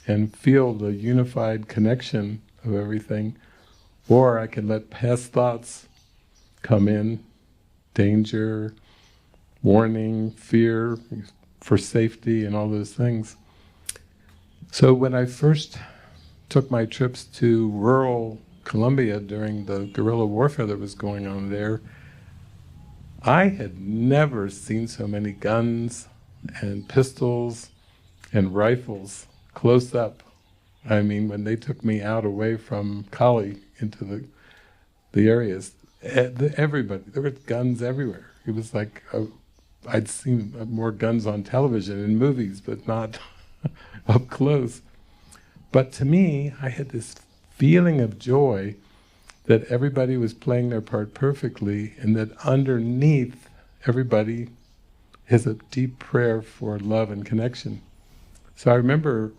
Speaker 3: and feel the unified connection of everything, or I can let past thoughts come in, danger, warning, fear, for safety and all those things. So when I first took my trips to rural Colombia during the guerrilla warfare that was going on there, I had never seen so many guns and pistols and rifles close up. I mean, when they took me out away from Cali into the areas, everybody, there were guns everywhere. It was like I'd seen more guns on television in movies, but not up close. But to me, I had this feeling of joy that everybody was playing their part perfectly, and that underneath everybody is a deep prayer for love and connection. So I remember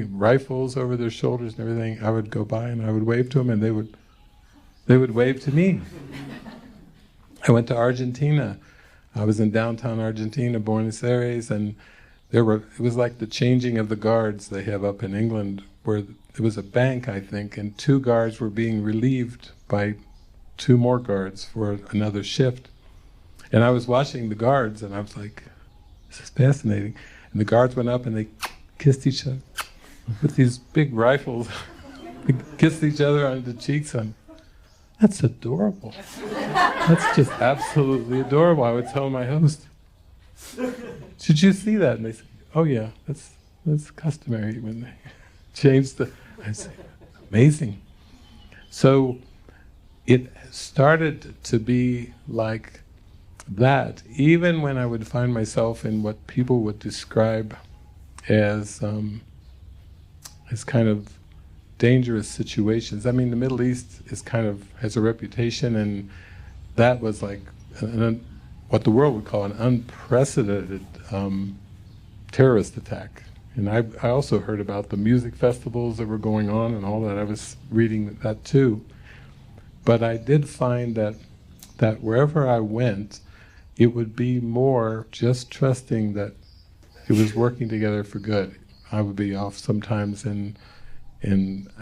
Speaker 3: rifles over their shoulders and everything. I would go by and I would wave to them, and they would wave to me. I went to Argentina. I was in downtown Argentina, Buenos Aires, and it was like the changing of the guards they have up in England, where it was a bank, I think, and 2 guards were being relieved by 2 more guards for another shift. And I was watching the guards, and I was like, this is fascinating. And the guards went up and they kissed each other with these big rifles. They kissed each other on the cheeks. And that's adorable. That's just absolutely adorable. I would tell my host, "Did you see that?" And they said, "Oh yeah, that's customary when they change the." I say, amazing. So it started to be like that, even when I would find myself in what people would describe as kind of dangerous situations. I mean, the Middle East has a reputation, and that was like what the world would call an unprecedented terrorist attack. And I also heard about the music festivals that were going on and all that. I was reading that too. But I did find that wherever I went, it would be more just trusting that it was working together for good. I would be off sometimes in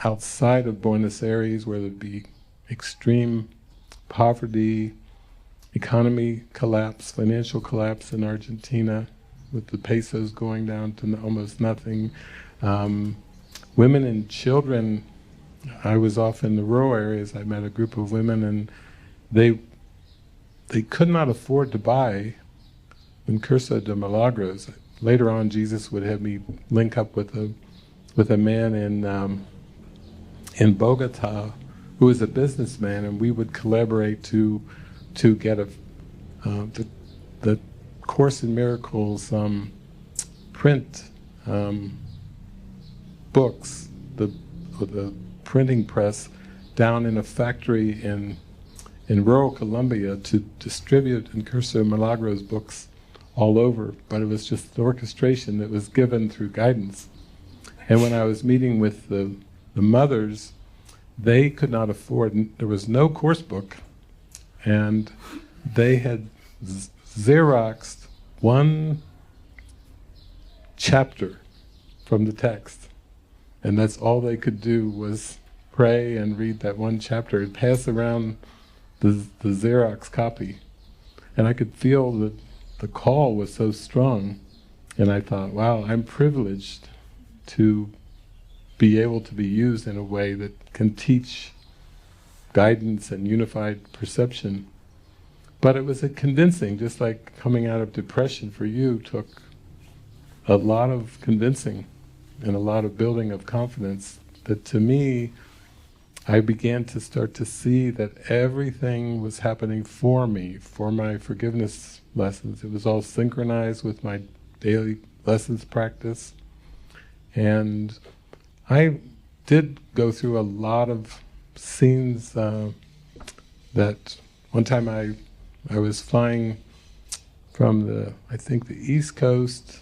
Speaker 3: outside of Buenos Aires, where there'd be extreme poverty, economy collapse, financial collapse in Argentina, with the pesos going down to almost nothing. Women and children, I was off in the rural areas. I met a group of women, and they could not afford to buy in Curso de Milagros. Later on, Jesus would have me link up with a man in Bogota who was a businessman, and we would collaborate to get the Course in Miracles print books, the printing press down in a factory in rural Colombia to distribute in Curso Milagros books all over, but it was just the orchestration that was given through guidance. And when I was meeting with the mothers, they could not afford, there was no course book, and they had Xeroxed one chapter from the text, and that's all they could do was pray and read that one chapter and pass around the Xerox copy. And I could feel that the call was so strong, and I thought, wow, I'm privileged to be able to be used in a way that can teach guidance and unified perception. But it was a convincing, just like coming out of depression for you took a lot of convincing and a lot of building of confidence, that to me, I began to start to see that everything was happening for me, for my forgiveness lessons. It was all synchronized with my daily lessons practice. And I did go through a lot of scenes that one time I was flying from I think the East Coast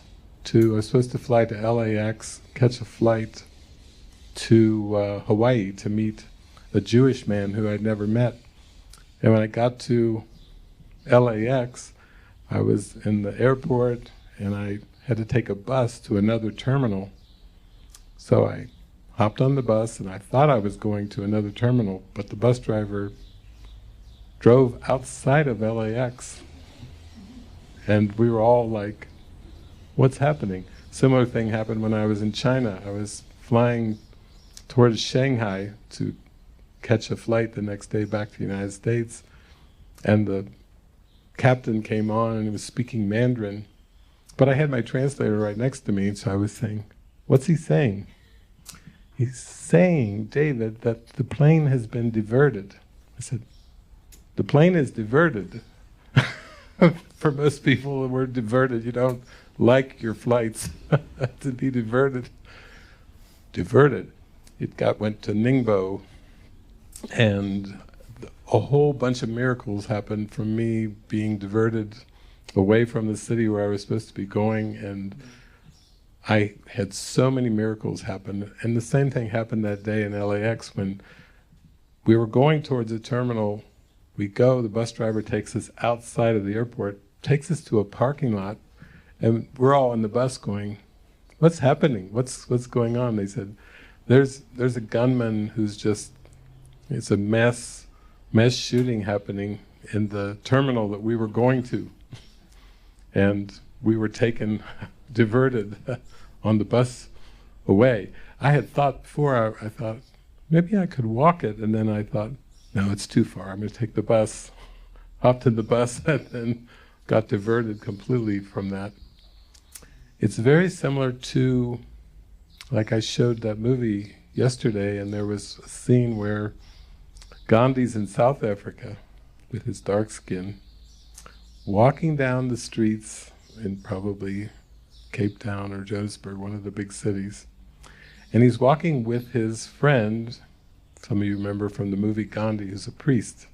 Speaker 3: I was supposed to fly to LAX, catch a flight to Hawaii to meet a Jewish man who I'd never met. And when I got to LAX, I was in the airport and I had to take a bus to another terminal. So I hopped on the bus and I thought I was going to another terminal, but the bus driver drove outside of LAX. And we were all like, what's happening? Similar thing happened when I was in China. I was flying towards Shanghai to catch a flight the next day back to the United States, and the captain came on and he was speaking Mandarin, but I had my translator right next to me, so I was saying, what's he saying? He's saying, David, that the plane has been diverted. I said, the plane is diverted. For most people, the word diverted, you don't like your flights to be diverted. Diverted. It went to Ningbo, and a whole bunch of miracles happened from me being diverted away from the city where I was supposed to be going, and I had so many miracles happen. And the same thing happened that day in LAX when we were going towards a terminal. The bus driver takes us outside of the airport, takes us to a parking lot, and we're all in the bus going, what's happening? What's going on? They said, there's a gunman who's it's a mass shooting happening in the terminal that we were going to. And we were diverted on the bus away. I had thought before, I thought, maybe I could walk it, and then I thought, no, it's too far, I'm going to take the bus. Hopped in the bus and then got diverted completely from that. It's very similar to, like I showed that movie yesterday, and there was a scene where Gandhi's in South Africa with his dark skin, walking down the streets in probably Cape Town or Johannesburg, one of the big cities. And he's walking with his friend, some of you remember from the movie Gandhi, who's a priest,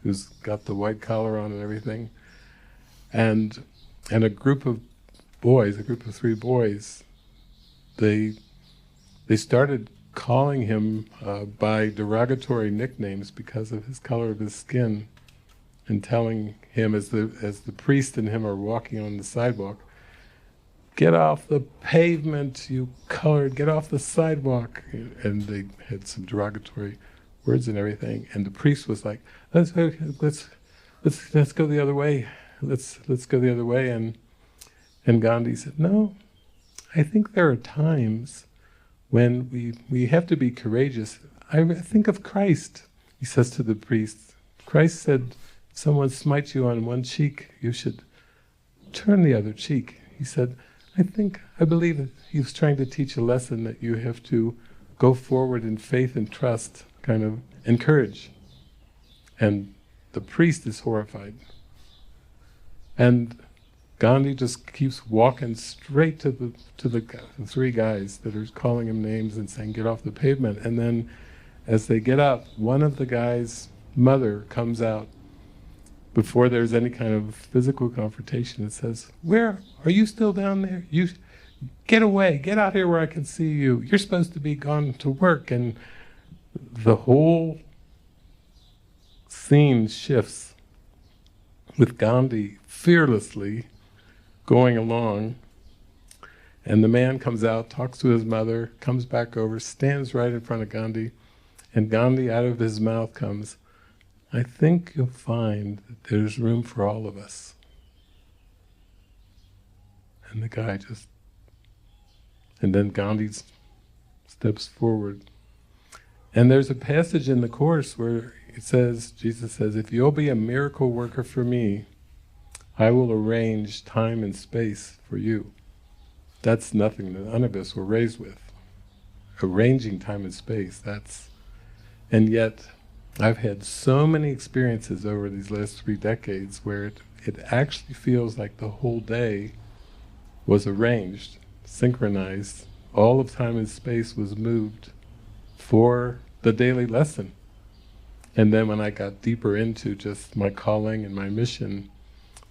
Speaker 3: who's got the white collar on and everything. And a group of 3 boys, they started calling him by derogatory nicknames because of his color of his skin, and telling him as the priest and him are walking on the sidewalk, get off the pavement, you colored, get off the sidewalk. And they had some derogatory words and everything. And the priest was like, let's go the other way. Let's go the other way. And Gandhi said, no, I think there are times when we have to be courageous. I think of Christ, he says to the priest. Christ said, if someone smites you on one cheek, you should turn the other cheek. He said, I believe that he was trying to teach a lesson that you have to go forward in faith and trust, kind of encourage. And the priest is horrified. And Gandhi just keeps walking straight to the 3 guys that are calling him names and saying, get off the pavement. And then as they get up, one of the guys' mother comes out before there's any kind of physical confrontation and says, where, are you still down there? You get away, get out here where I can see you. You're supposed to be gone to work. And the whole scene shifts with Gandhi fearlessly going along, and the man comes out, talks to his mother, comes back over, stands right in front of Gandhi, and Gandhi, out of his mouth comes, I think you'll find that there's room for all of us. And the guy and then Gandhi steps forward. And there's a passage in the Course where it says, Jesus says, if you'll be a miracle worker for me, I will arrange time and space for you. That's nothing that none of us were raised with. Arranging time and space, and yet I've had so many experiences over these last 3 decades where it actually feels like the whole day was arranged, synchronized, all of time and space was moved for the daily lesson. And then when I got deeper into just my calling and my mission,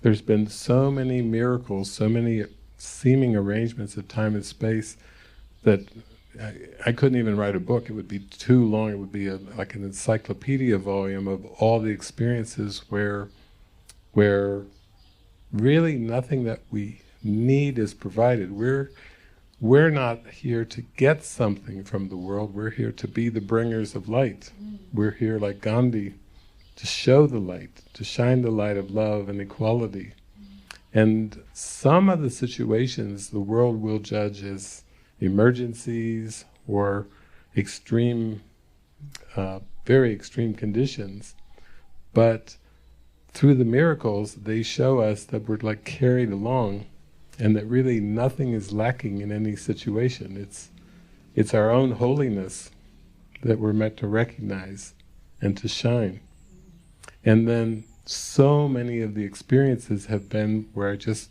Speaker 3: there's been so many miracles, so many seeming arrangements of time and space that I couldn't even write a book. It would be too long. It would be like an encyclopedia volume of all the experiences where really nothing that we need is provided. We're not here to get something from the world. We're here to be the bringers of light. We're here, like Gandhi, to show the light, to shine the light of love and equality. And some of the situations the world will judge as emergencies or extreme, very extreme conditions. But through the miracles, they show us that we're like carried along, and that really nothing is lacking in any situation. It's our own holiness that we're meant to recognize and to shine. And then so many of the experiences have been where I just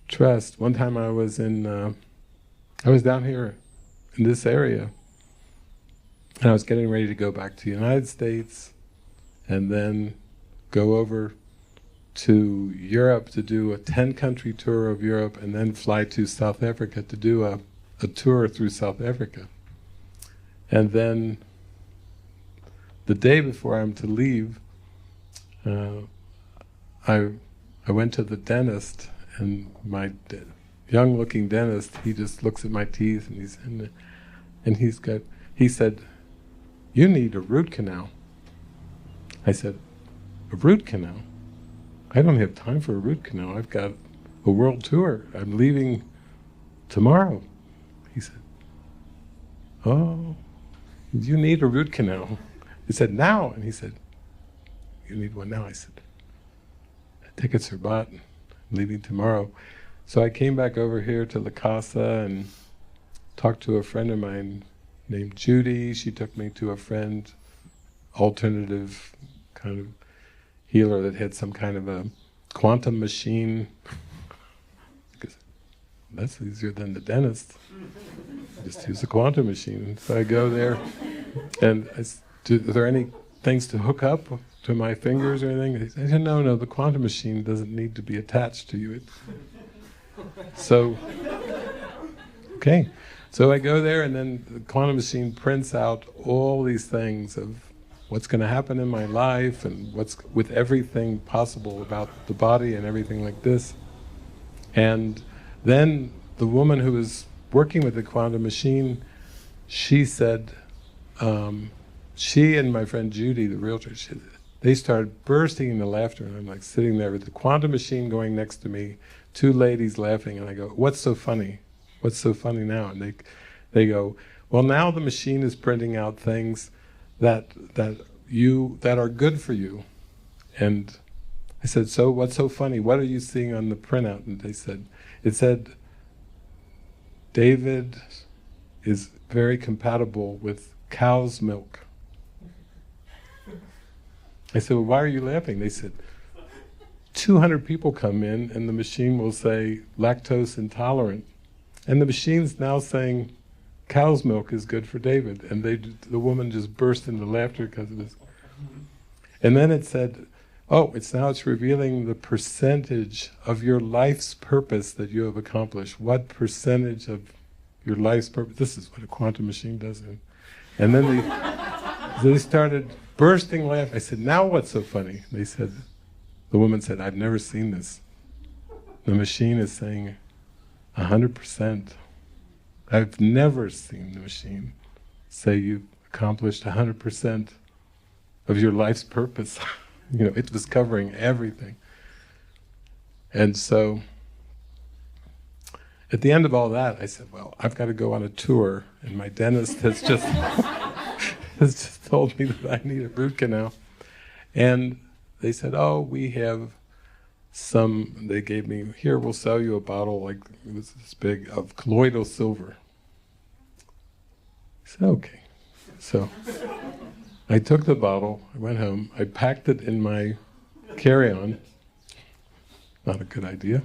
Speaker 3: trust. One time I was down here in this area, and I was getting ready to go back to the United States and then go over to Europe to do a 10-country tour of Europe, and then fly to South Africa to do a tour through South Africa. And then the day before I'm to leave, I went to the dentist, and my young-looking dentist, he just looks at my teeth, and he said, "You need a root canal." I said, "A root canal? I don't have time for a root canal. I've got a world tour. I'm leaving tomorrow." He said, "Oh, you need a root canal." He said, "Now?" And he said, "You need one now?" I said, "Tickets are bought. I'm leaving tomorrow." So I came back over here to La Casa and talked to a friend of mine named Judy. She took me to a friend, alternative kind of healer that had some kind of a quantum machine. Because that's easier than the dentist. Just use a quantum machine. So I go there, and are there any things to hook up to my fingers or anything? He said, no, the quantum machine doesn't need to be attached to you. So, okay. So I go there, and then the quantum machine prints out all these things of what's going to happen in my life, and what's with everything possible about the body and everything like this. And then the woman who was working with the quantum machine, she said, she and my friend Judy, the realtor, they started bursting into laughter, and I'm like sitting there with the quantum machine going next to me, 2 ladies laughing, and I go, "What's so funny? What's so funny now?" And they go, "Well, now the machine is printing out things that are good for you." And I said, "So what's so funny? What are you seeing on the printout?" And it said, "David is very compatible with cow's milk." I said, "Well, why are you laughing?" They said, 200 people come in, and the machine will say lactose intolerant, and the machine's now saying cow's milk is good for David. And the woman just burst into laughter because of this. And then it said, it's revealing the percentage of your life's purpose that you have accomplished. What percentage of your life's purpose? This is what a quantum machine does. And then they started bursting laughing. I said, "Now what's so funny?" The woman said, "I've never seen this. The machine is saying 100%. I've never seen the machine say you've accomplished 100% of your life's purpose." It was covering everything. And so, at the end of all that, I said, "Well, I've got to go on a tour, and my dentist has just has just told me that I need a root canal." And they said, oh, we have they gave me, here, we'll sell you a bottle like it was this big of colloidal silver. I said, okay. So I took the bottle, I went home, I packed it in my carry-on. Not a good idea.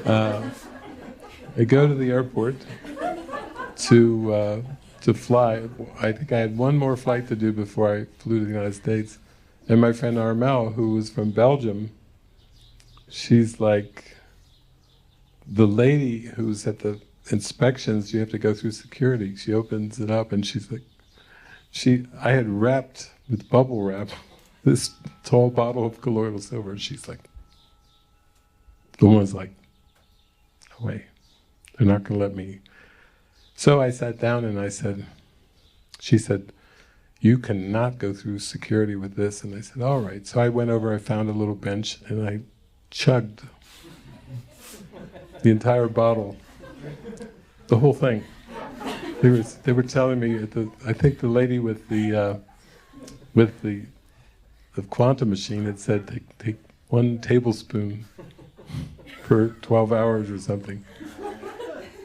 Speaker 3: I go to the airport to fly. I think I had one more flight to do before I flew to the United States. And my friend Armel, who was from Belgium, she's like the lady who's at the inspections. You have to go through security. She opens it up and she's like, I had wrapped with bubble wrap this tall bottle of colloidal silver, and she's like, the woman's like, no way, they're not going to let me. So I sat down and she said, you cannot go through security with this. And I said, all right. So I went over, I found a little bench, and I chugged the entire bottle, the whole thing. They were telling me, I think the lady with the quantum machine had said, take 1 tablespoon per 12 hours or something.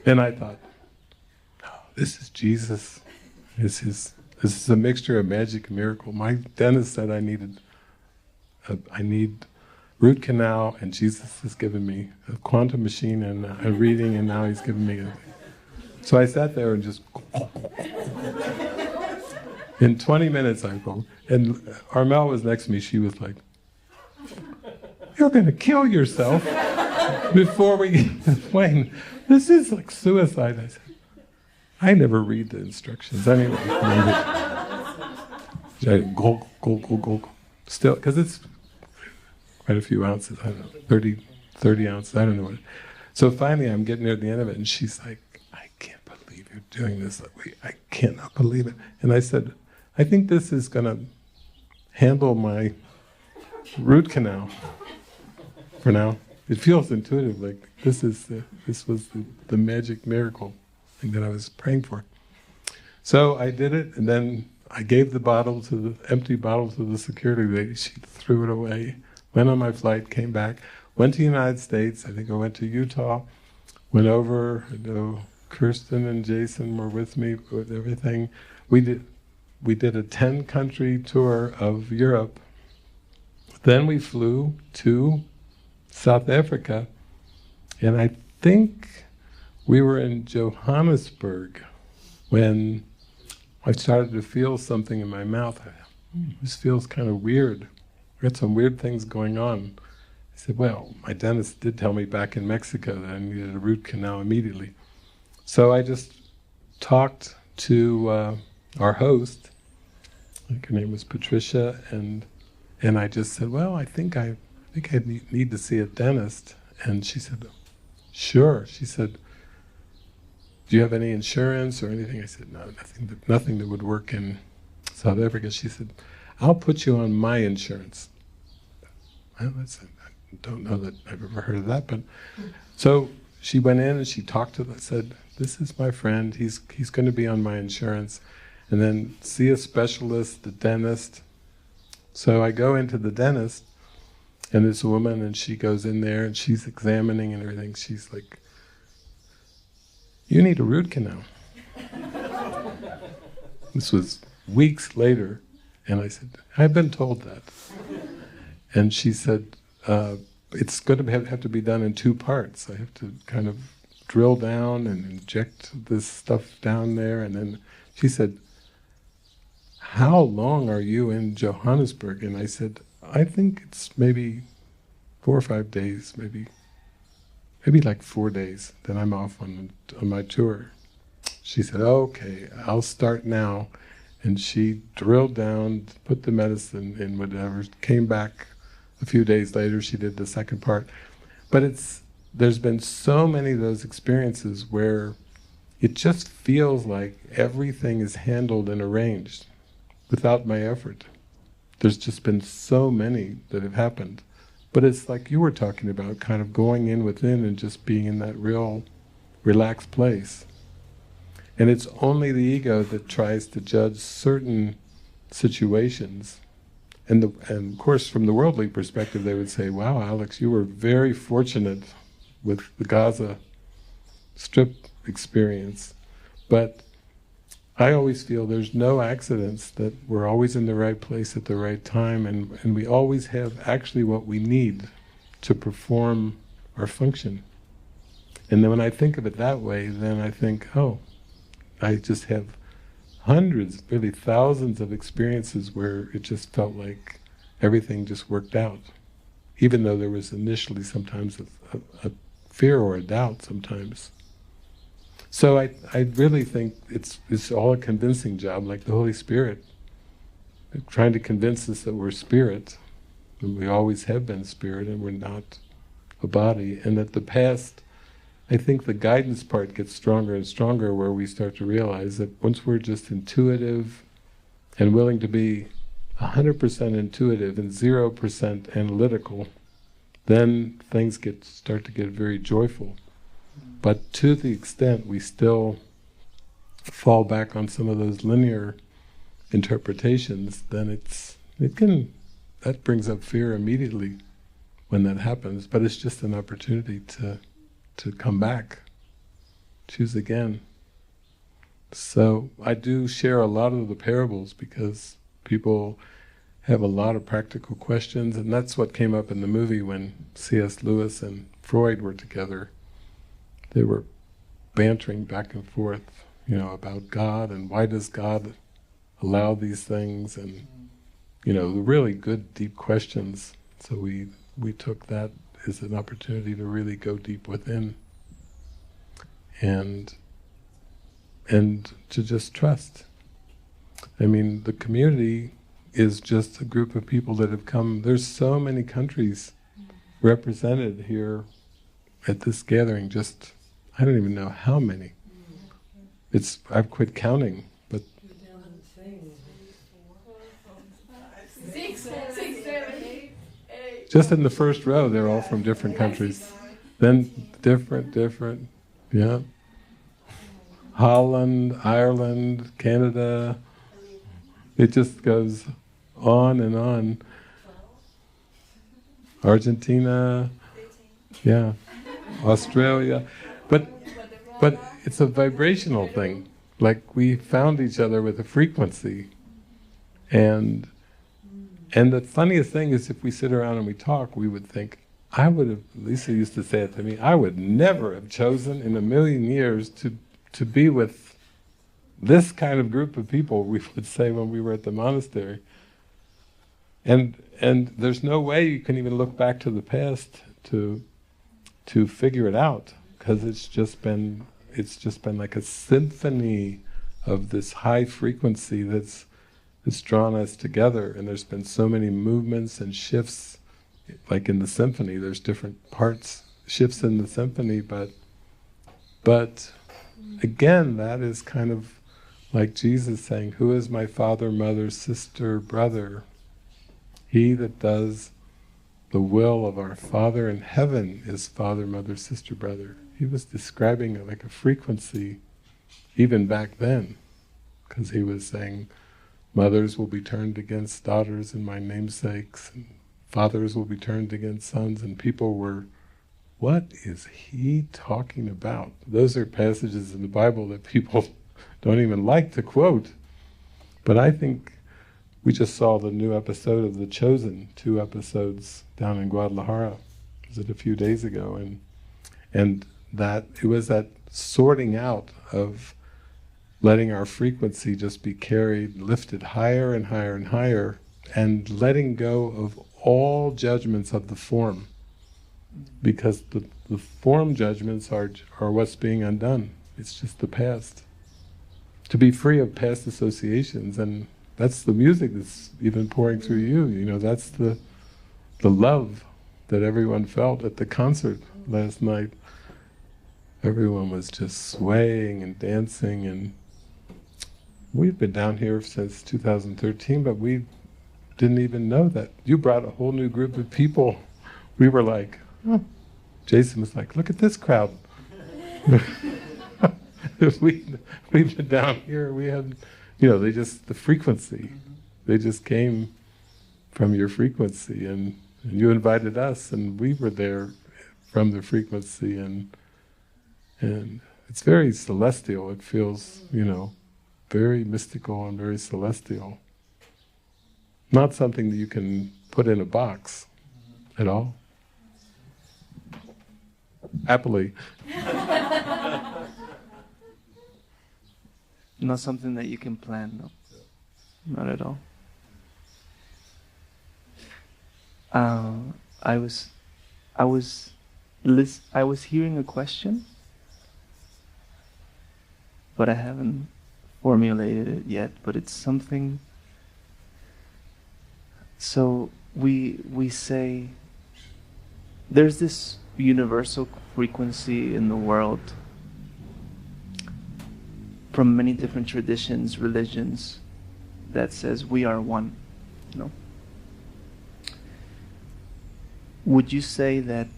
Speaker 3: And I thought, oh, this is Jesus. This is a mixture of magic and miracle. My dentist said I need root canal, and Jesus has given me a quantum machine and a reading, and now he's given me a... So I sat there and just... In 20 minutes I go, and Armel was next to me. She was like, you're going to kill yourself before we get to the plane. This is like suicide. I said, I never read the instructions anyway. Go. Still, because it's quite a few ounces, I don't know, 30 ounces, I don't know what. So finally I'm getting near the end of it, and she's like, I can't believe you're doing this. I cannot believe it. And I said, I think this is going to handle my root canal for now. It feels intuitive, like this was the magic miracle thing that I was praying for. So I did it, and then I gave the empty bottle to the security lady. She threw it away, went on my flight, came back, went to the United States. I think I went to Utah, went over, Kirsten and Jason were with me with everything. We did a 10-country tour of Europe. Then we flew to South Africa, and I think we were in Johannesburg when I started to feel something in my mouth. This feels kind of weird. I got some weird things going on. I said, well, my dentist did tell me back in Mexico that I needed a root canal immediately. So I just talked to our host, I think her name was Patricia, and I just said, well, I think I need to see a dentist. And she said, sure. She said, do you have any insurance or anything? I said, no, nothing that would work in South Africa. She said, I'll put you on my insurance. Well, I don't know that I've ever heard of that, but so she went in and she talked to them. I said, this is my friend, he's going to be on my insurance, and then see a specialist, the dentist. So I go into the dentist, and there's a woman, and she goes in there and she's examining and everything. She's like, you need a root canal. This was weeks later, and I said, I've been told that. And she said, it's going to have to be done in 2 parts. I have to kind of drill down and inject this stuff down there. And then she said, how long are you in Johannesburg? And I said, I think it's maybe 4 or 5 days, maybe like 4 days. Then I'm off on my tour. She said, okay, I'll start now. And she drilled down, put the medicine in, whatever, came back a few days later. She did the second part. But there's been so many of those experiences where it just feels like everything is handled and arranged without my effort. There's just been so many that have happened. But it's like you were talking about, kind of going in within and just being in that real relaxed place. And it's only the ego that tries to judge certain situations and of course from the worldly perspective they would say, wow, Alex, you were very fortunate with the Gaza Strip experience. But I always feel there's no accidents, that we're always in the right place at the right time, and we always have actually what we need to perform our function. And then when I think of it that way, then I think, oh, I just have hundreds, really thousands of experiences where it just felt like everything just worked out, even though there was initially sometimes a fear or a doubt sometimes. So I really think it's all a convincing job, like the Holy Spirit, trying to convince us that we're spirit, and we always have been spirit, and we're not a body, and that the past, I think the guidance part gets stronger and stronger, where we start to realize that once we're just intuitive and willing to be 100% intuitive and 0% analytical, then things start to get very joyful. But to the extent we still fall back on some of those linear interpretations, then that brings up fear immediately when that happens. But it's just an opportunity to come back, choose again. So I do share a lot of the parables because people have a lot of practical questions, and that's what came up in the movie when C.S. Lewis and Freud were together. They were bantering back and forth, about God, and why does God allow these things, and the really good deep questions. So we took that as an opportunity to really go deep within and to just trust. I mean, the community is just a group of people that have come. There's so many countries represented here at this gathering, just I don't even know how many. I've quit counting, but
Speaker 2: Six, 7, 8.
Speaker 3: just in the first row, they're all from different countries. Then different, yeah. Holland, Ireland, Canada. It just goes on and on. Argentina, yeah, Australia. But it's a vibrational thing. Like, we found each other with a frequency. And the funniest thing is, if we sit around and we talk, we would think, Lisa used to say it to me, I would never have chosen in a million years to be with this kind of group of people, we would say when we were at the monastery. And there's no way you can even look back to the past to figure it out, because it's just been like a symphony of this high frequency that's drawn us together. And there's been so many movements and shifts, like in the symphony, there's different parts, shifts in the symphony, but again, that is kind of like Jesus saying, who is my father, mother, sister, brother? He that does the will of our Father in heaven is father, mother, sister, brother. He was describing it like a frequency even back then, because he was saying, mothers will be turned against daughters in my namesakes, and fathers will be turned against sons, and people were, what is he talking about? Those are passages in the Bible that people don't even like to quote. But I think we just saw the new episode of The Chosen, 2 episodes down in Guadalajara. Was it a few days ago? And that it was that sorting out of letting our frequency just be carried, lifted higher and higher and higher, and letting go of all judgments of the form. Because the form judgments are what's being undone. It's just the past. To be free of past associations, and that's the music that's even pouring through you. That's the love that everyone felt at the concert last night. Everyone was just swaying and dancing, and we've been down here since 2013, but we didn't even know that. You brought a whole new group of people. We were like, oh. Jason was like, look at this crowd. We've been down here, we had, the frequency. They just came from your frequency, and you invited us, and we were there from the frequency, and it's very celestial. It feels, very mystical and very celestial. Not something that you can put in a box at all. Happily.
Speaker 1: Not something that you can plan, no. Not at all. I was hearing a question, but I haven't formulated it yet. But it's something. So we say there's this universal frequency in the world from many different traditions, religions, that says we are one. Would you say that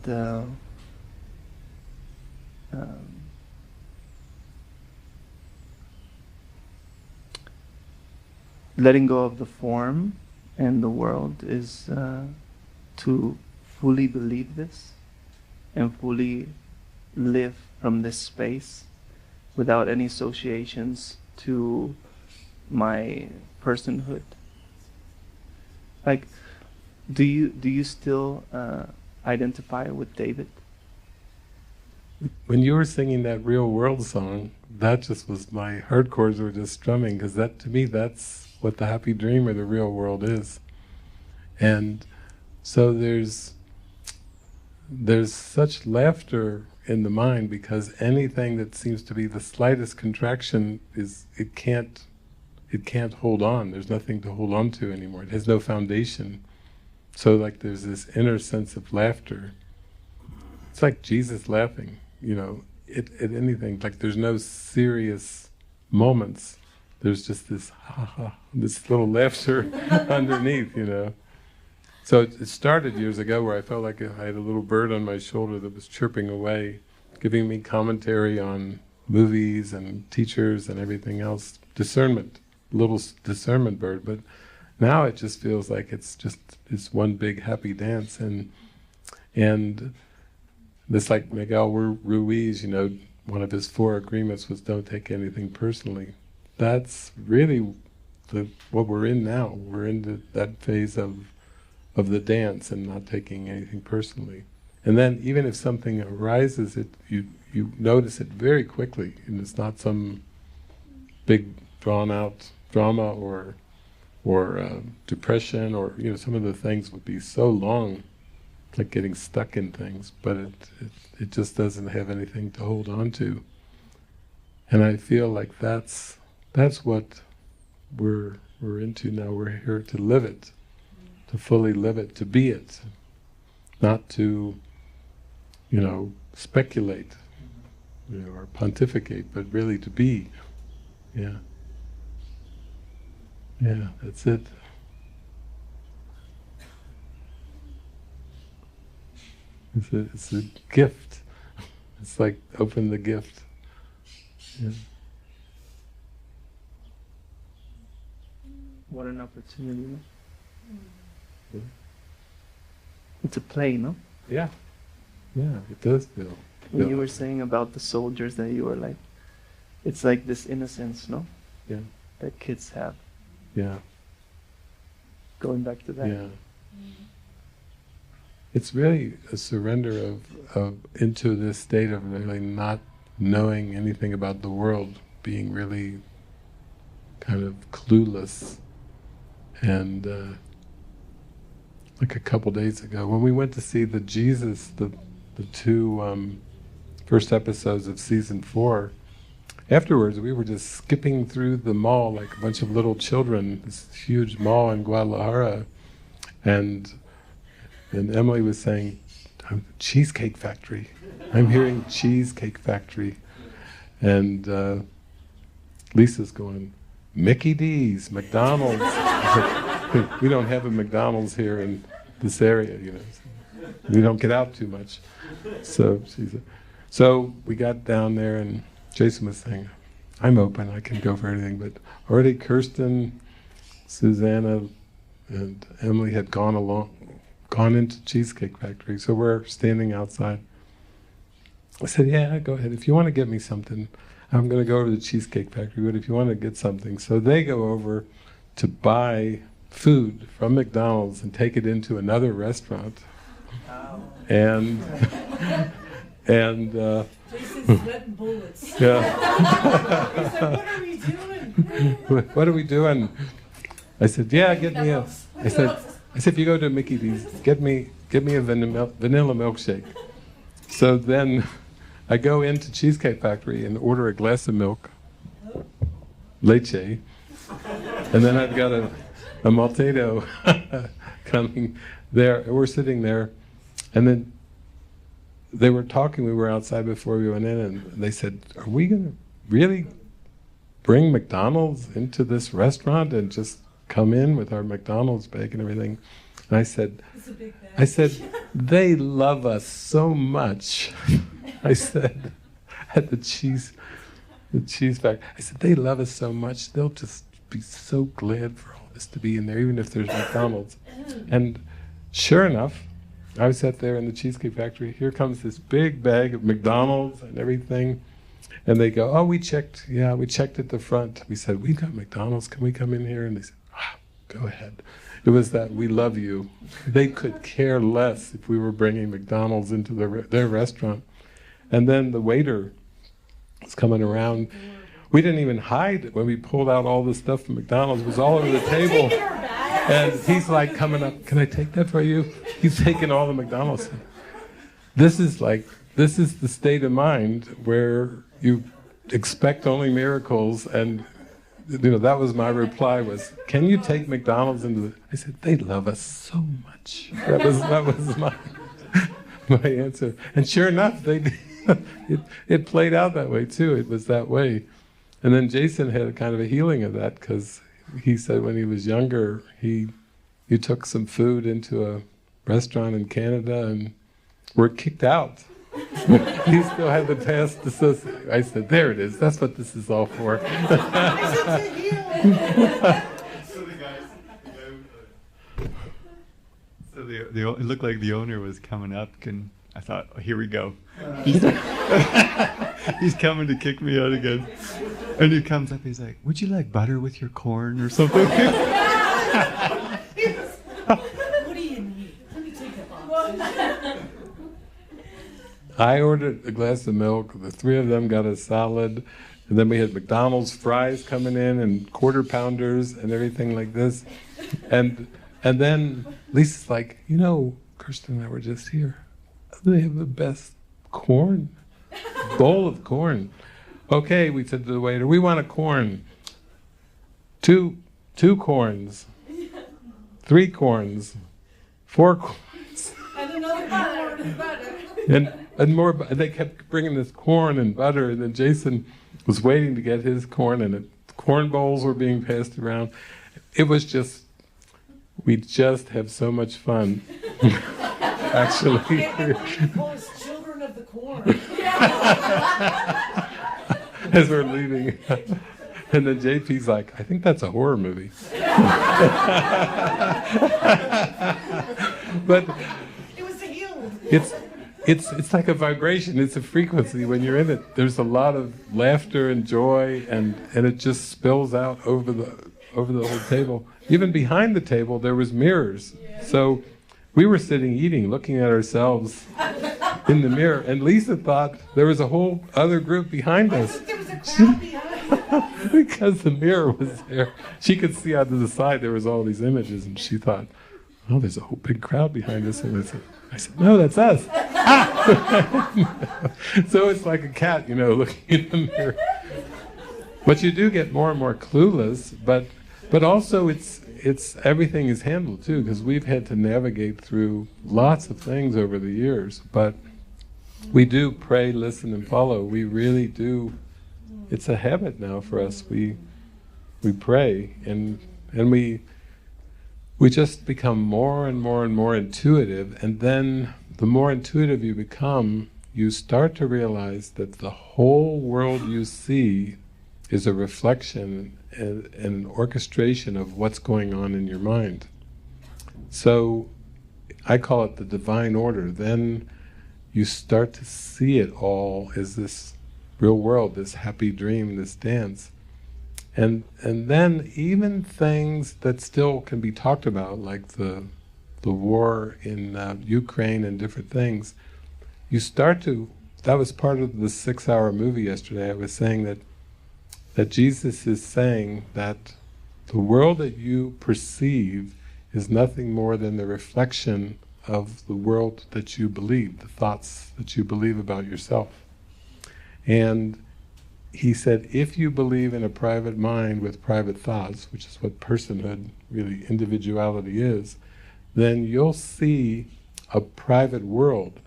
Speaker 1: letting go of the form and the world is to fully believe this and fully live from this space without any associations to my personhood? Like, do you still identify with David?
Speaker 3: When you were singing that Real World song, that just was, my heart chords were just strumming, because that, to me, that's what the happy dream or the real world is. And so there's such laughter in the mind, because anything that seems to be the slightest contraction it can't hold on. There's nothing to hold on to anymore. It has no foundation. So like there's this inner sense of laughter. It's like Jesus laughing, at anything. Like there's no serious moments. There's just this ha ha, this little laughter underneath, So it started years ago where I felt like I had a little bird on my shoulder that was chirping away, giving me commentary on movies and teachers and everything else. Discernment, little discernment bird. But now it just feels like it's one big happy dance. And this, like Miguel Ruiz, one of his 4 agreements was don't take anything personally. That's really what we're in now. We're in that phase of the dance and not taking anything personally. And then even if something arises, you notice it very quickly, and it's not some big drawn out drama or depression, or some of the things would be so long, like getting stuck in things, but it just doesn't have anything to hold on to. And I feel like that's what we're into now. We're here to live it, to fully live it, to be it, not to speculate or pontificate, but really to be. Yeah, that's it. It's a gift. It's like open the gift. Yeah.
Speaker 1: What an opportunity, no? Yeah. It's a play, no?
Speaker 3: Yeah, it does feel.
Speaker 1: When you were saying about the soldiers, that you were like, it's like this innocence, no?
Speaker 3: Yeah.
Speaker 1: That kids have.
Speaker 3: Yeah.
Speaker 1: Going back to that.
Speaker 3: Yeah. It's really a surrender of into this state of really not knowing anything about the world, being really kind of clueless. And like a couple days ago, when we went to see the 2 first episodes of season 4, afterwards we were just skipping through the mall like a bunch of little children, this huge mall in Guadalajara, and Emily was saying, Cheesecake Factory. I'm hearing Cheesecake Factory. And Lisa's going, Mickey D's, McDonald's. We don't have a McDonald's here in this area, We don't get out too much. So we got down there, and Jason was saying, I'm open, I can go for anything. But already Kirsten, Susanna, and Emily had gone into Cheesecake Factory, so we're standing outside. I said, yeah, go ahead. If you want to get me something, I'm going to go over to the Cheesecake Factory, but if you want to get something. So they go over to buy food from McDonald's and take it into another restaurant. And
Speaker 2: Jason's sweating bullets.
Speaker 3: yeah.
Speaker 2: He's like, what are we doing?
Speaker 3: What are we doing? I said, yeah, get me a. I said, if you go to Mickey D's, get me a vanilla milkshake. So then I go into Cheesecake Factory and order a glass of milk, leche, and then I've got a Maltado coming there. We're sitting there, and then they were talking. We were outside before we went in, and they said, are we going to really bring McDonald's into this restaurant and just come in with our McDonald's bag and everything? And I said, they love us so much. I said, at the cheese factory, I said, they love us so much, they'll just be so glad for all this to be in there, even if there's McDonald's. And sure enough, I sat there in the Cheesecake Factory, here comes this big bag of McDonald's and everything, and they go, oh, we checked at the front. We said, we've got McDonald's, can we come in here? And they said, go ahead. It was that we love you. They could care less if we were bringing McDonald's into their restaurant. And then the waiter was coming around. We didn't even hide it when we pulled out all the stuff from McDonald's. It was all over the table. And he's like coming up, can I take that for you? He's taking all the McDonald's. This is the state of mind where you expect only miracles, and that was my reply was, can you take McDonald's into the... I said, they love us so much. That was my answer. And sure enough, they did. It played out that way too. It was that way. And then Jason had a kind of a healing of that, because he said when he was younger, he took some food into a restaurant in Canada and were kicked out. He still had the past association. I said, there it is. That's what this is all for.
Speaker 7: It looked like the owner was coming up, and I thought, oh, here we go. He's coming to kick me out again. And he comes up, he's like, would you like butter with your corn or something?
Speaker 2: What do you need? Let me take that box.
Speaker 3: I ordered a glass of milk. The three of them got a salad. And then we had McDonald's fries coming in and quarter pounders and everything like this. And then Lisa's like, Kirsten and I were just here. They have the best corn, bowl of corn. Okay, we said to the waiter, we want a corn. Two corns, 3 corns, 4 corns.
Speaker 2: And another corn and butter.
Speaker 3: And more, and they kept bringing this corn and butter, and then Jason was waiting to get his corn, and corn bowls were being passed around. It was just, we just have so much fun. Actually.
Speaker 2: Children of the corn.
Speaker 3: As we're leaving. And then JP's like, I think that's a horror movie. But
Speaker 2: It was healed.
Speaker 3: it's like a vibration, it's a frequency when you're in it. There's a lot of laughter and joy, and it just spills out over the whole table. Even behind the table there was mirrors. So we were sitting eating, looking at ourselves in the mirror, and Lisa thought there was a whole other group behind us.
Speaker 2: There was a crowd behind.
Speaker 3: Because the mirror was there. She could see out to the side there was all these images, and she thought, oh, there's a whole big crowd behind us. And I said, no, that's us. So it's like a cat, looking in the mirror. But you do get more and more clueless, but also it's everything is handled too, because we've had to navigate through lots of things over the years, but we do pray, listen, and follow. We really do. It's a habit now for us. We pray, and we just become more and more and more intuitive, and then the more intuitive you become, you start to realize that the whole world you see is a reflection and an orchestration of what's going on in your mind. So I call it the divine order. Then you start to see it all as this real world, this happy dream, this dance. And then even things that still can be talked about, like the war in Ukraine and different things, you start to, that was part of the 6-hour movie yesterday. I was saying that Jesus is saying that the world that you perceive is nothing more than the reflection of the world that you believe, the thoughts that you believe about yourself. And he said, if you believe in a private mind with private thoughts, which is what personhood, really individuality is, then you'll see a private world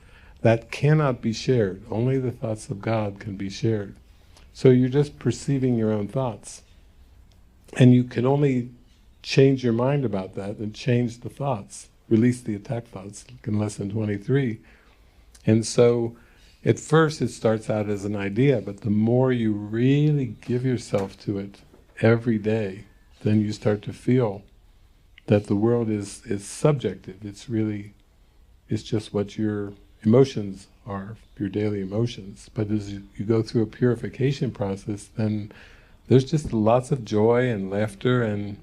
Speaker 3: that cannot be shared. Only the thoughts of God can be shared. So you're just perceiving your own thoughts. And you can only change your mind about that and change the thoughts, release the attack thoughts, like in lesson 23. And so at first it starts out as an idea, but the more you really give yourself to it every day, then you start to feel that the world is subjective. It's just what your emotions are, your daily emotions. But as you go through a purification process, then there's just lots of joy and laughter and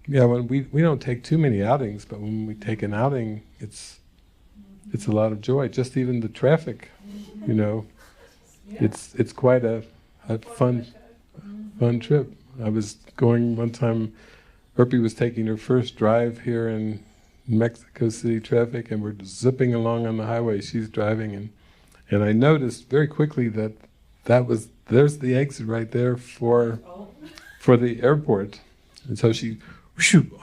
Speaker 3: yeah, when we don't take too many outings, but when we take an outing, it's a lot of joy. Just even the traffic, it's quite a fun trip. I was going one time, Urpi was taking her first drive here in Mexico City traffic, and we're zipping along on the highway. She's driving, and I noticed very quickly there's the exit right there for the airport. And so she,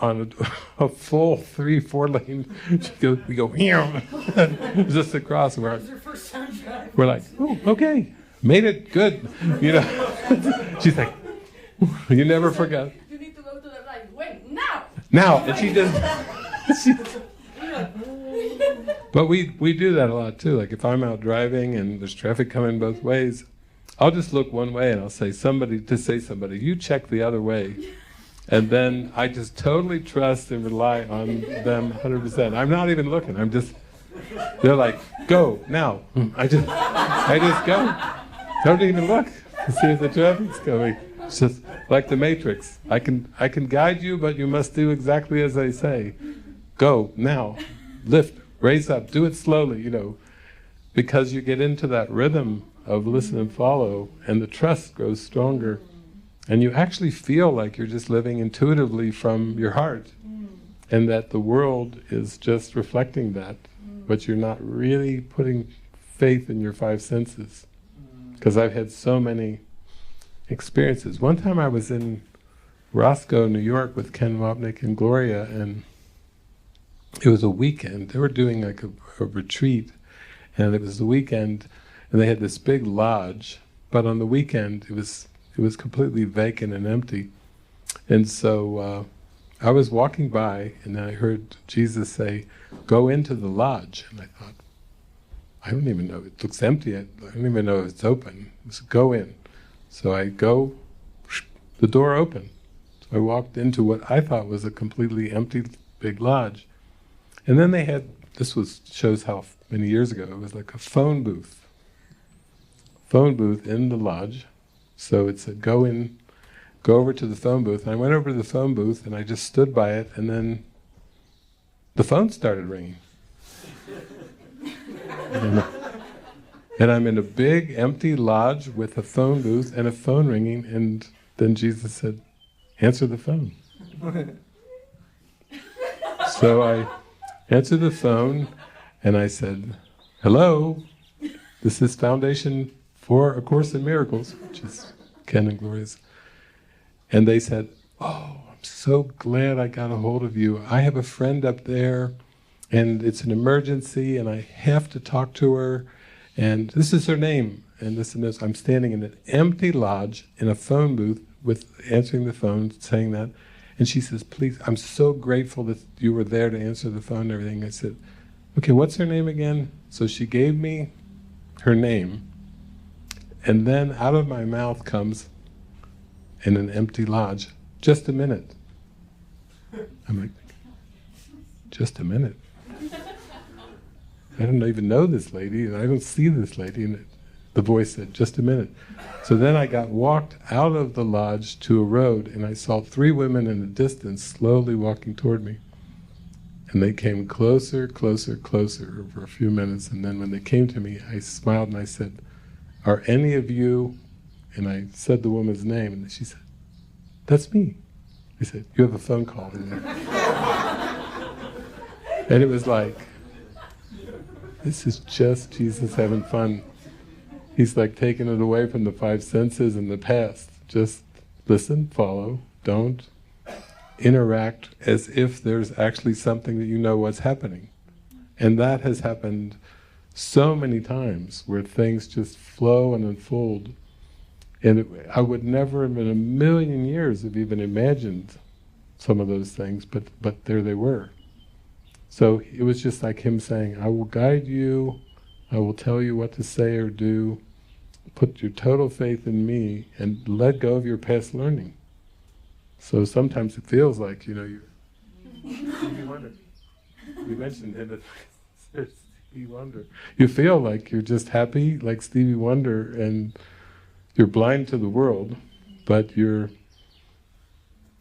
Speaker 3: on a full 3-4 lane, we go, just across. And we're like, oh, okay, made it, good. She's like, you never forget.
Speaker 8: You need to go to the right. Wait, now!
Speaker 3: Now, and she just, but we do that a lot too. Like if I'm out driving and there's traffic coming both ways, I'll just look one way and I'll say somebody, you check the other way. And then I just totally trust and rely on them 100%. I'm not even looking, they're like, go, now. I just go. Don't even look to see if the traffic's coming. It's just like the Matrix. I can guide you, but you must do exactly as I say. Go, now. Lift, raise up, do it slowly, because you get into that rhythm of listen and follow, and the trust grows stronger. And you actually feel like you're just living intuitively from your heart, and that the world is just reflecting that, but you're not really putting faith in your 5 senses. Because I've had so many experiences. One time I was in Roscoe, New York with Ken Wapnick and Gloria, and it was a weekend. They were doing like a retreat, and it was the weekend, and they had this big lodge, but on the weekend it was completely vacant and empty. And so I was walking by, and I heard Jesus say, go into the lodge. And I thought, I don't even know, it looks empty, I don't even know if it's open. He said, go in. So I go, the door opened. So I walked into what I thought was a completely empty big lodge. And then they had, shows how many years ago, it was like a phone booth in the lodge. So it said, go over to the phone booth. And I went over to the phone booth and I just stood by it, and then the phone started ringing. And I'm in a big empty lodge with a phone booth and a phone ringing, and then Jesus said, answer the phone. So I answered the phone and I said, hello, this is Foundation for A Course in Miracles, which is Ken and Gloria's. And they said, oh, I'm so glad I got a hold of you. I have a friend up there, and it's an emergency, and I have to talk to her, and this is her name, and this and this. I'm standing in an empty lodge in a phone booth with answering the phone, saying that, and she says, please, I'm so grateful that you were there to answer the phone and everything. I said, okay, what's her name again? So she gave me her name, and then out of my mouth comes, in an empty lodge, just a minute. I'm like, just a minute. I don't even know this lady, and I don't see this lady. And the voice said, just a minute. So then I got walked out of the lodge to a road, and I saw 3 women in the distance slowly walking toward me. And they came closer, closer, closer for a few minutes, and then when they came to me, I smiled and I said, are any of you, and I said the woman's name, and she said, that's me. I said, you have a phone call in there. And it was like, this is just Jesus having fun. He's like taking it away from the 5 senses and the past. Just listen, follow, don't interact as if there's actually something that you know what's happening. And that has happened so many times where things just flow and unfold. And I would never in a million years have even imagined some of those things, but there they were. So it was just like him saying, I will guide you, I will tell you what to say or do, put your total faith in me and let go of your past learning. So sometimes it feels like, you're Stevie Wonder. You mentioned him as Stevie Wonder. You feel like you're just happy like Stevie Wonder and you're blind to the world, but you're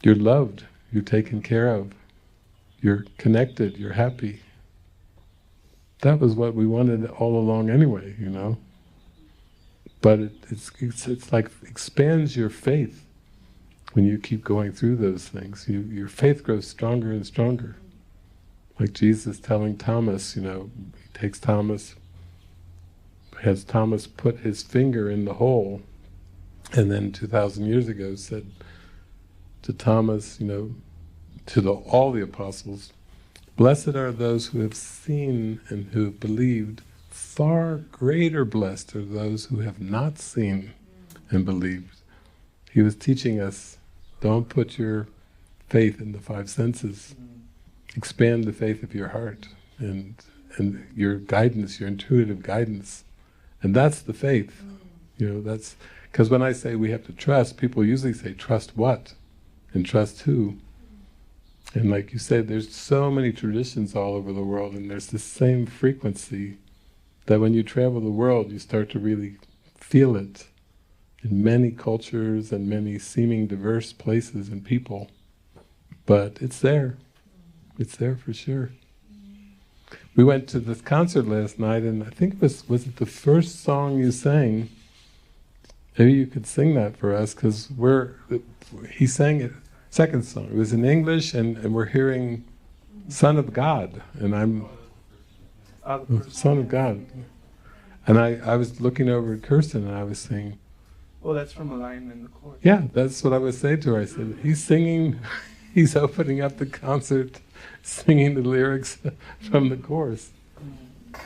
Speaker 3: loved, you're taken care of, you're connected, you're happy. That was what we wanted all along anyway, But it's like expands your faith when you keep going through those things. Your faith grows stronger and stronger. Like Jesus telling Thomas, he takes Thomas, has Thomas put his finger in the hole, and then 2,000 years ago said to Thomas, to all the apostles, blessed are those who have seen and who have believed. Far greater blessed are those who have not seen and believed. He was teaching us, don't put your faith in the 5 senses. Expand the faith of your heart and your guidance, your intuitive guidance. And that's the faith. That's because when I say we have to trust, people usually say, trust what? And trust who? And like you said, there's so many traditions all over the world, and there's the same frequency that when you travel the world, you start to really feel it in many cultures and many seeming diverse places and people. But it's there. It's there for sure. We went to this concert last night, and I think was it the first song you sang? Maybe you could sing that for us, because he sang it, second song. It was in English, and we're hearing Son of God, and I'm Son of God. And I was looking over at Kirsten, and I was saying,
Speaker 1: oh, that's from a line in the chorus.
Speaker 3: Yeah, that's what I was saying to her. I said, he's singing, he's opening up the concert, singing the lyrics from the chorus.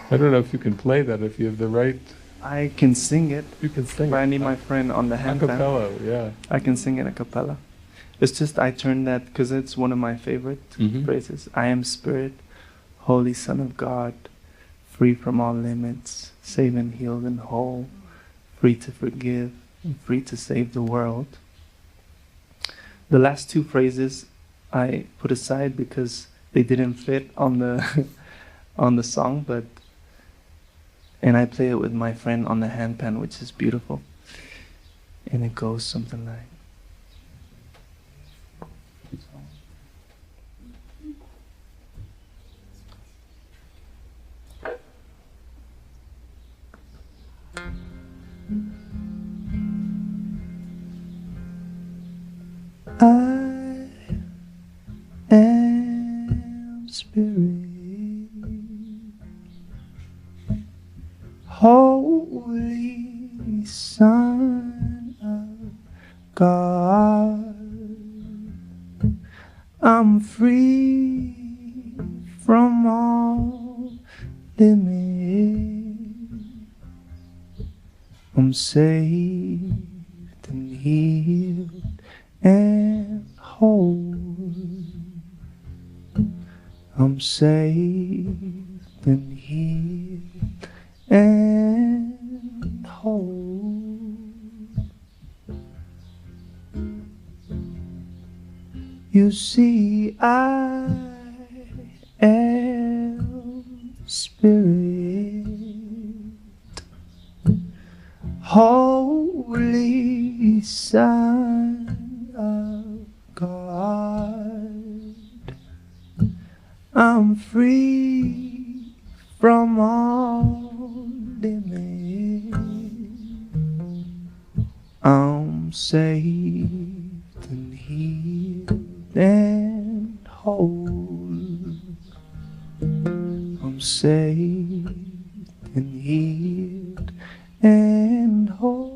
Speaker 3: I don't know if you can play that, if you have the right...
Speaker 1: I can sing it.
Speaker 3: You can sing
Speaker 1: but
Speaker 3: it.
Speaker 1: I need my friend on the handpan.
Speaker 3: A cappella, yeah.
Speaker 1: I can sing it a cappella. It's just I turned that, because it's one of my favorite phrases. I am Spirit, Holy Son of God, free from all limits, saved and healed and whole, free to forgive, and free to save the world. The last 2 phrases I put aside because they didn't fit on the on the song, and I play it with my friend on the handpan, which is beautiful. And it goes something like, I am Spirit, Holy Son of God. I'm free from all limits. I'm saved and healed and whole. I'm saved and healed and whole. You see, I am Spirit, Holy Son of God, I'm free from all limits. I'm saved and healed and whole. I'm saved and healed and whole.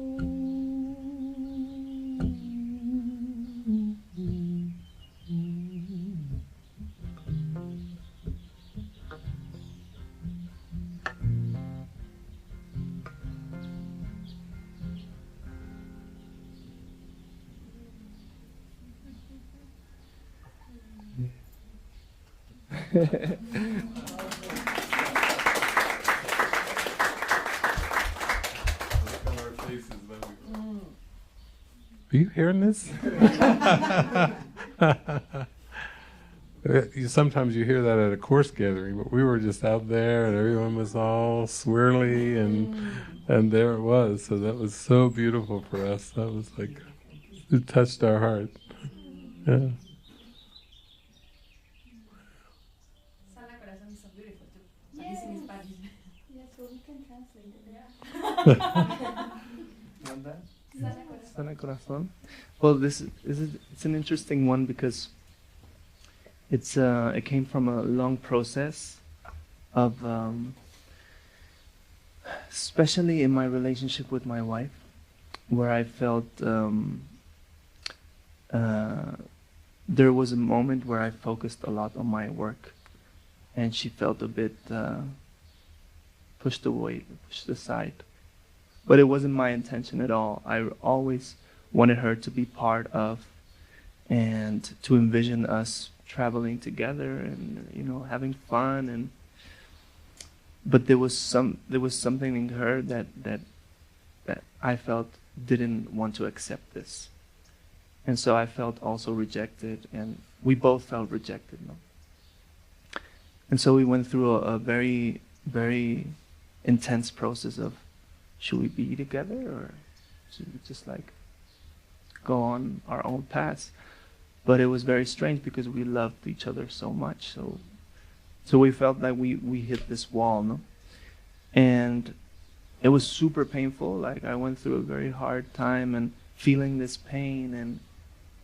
Speaker 3: Are you hearing this? Sometimes you hear that at a course gathering, but we were just out there and everyone was all swirly and there it was. So that was so beautiful for us. That was like, it touched our heart. Yeah.
Speaker 8: Sana Corazón is so beautiful too. But it's in Spanish.
Speaker 9: Yeah, so we can translate it.
Speaker 1: Sana Corazón. Well, it's an interesting one because it came from a long process of, especially in my relationship with my wife, where I felt there was a moment where I focused a lot on my work, and she felt a bit pushed away, pushed aside. But it wasn't my intention at all. I always wanted her to be part of and to envision us traveling together and, you know, having fun. And but there was something in her that I felt didn't want to accept this. And so I felt also rejected, and we both felt rejected. No? And so we went through a very, very intense process of, should we be together or should we just like go on our own paths? But it was very strange because we loved each other so much. So we felt like we hit this wall, no? And it was super painful. Like I went through a very hard time and feeling this pain,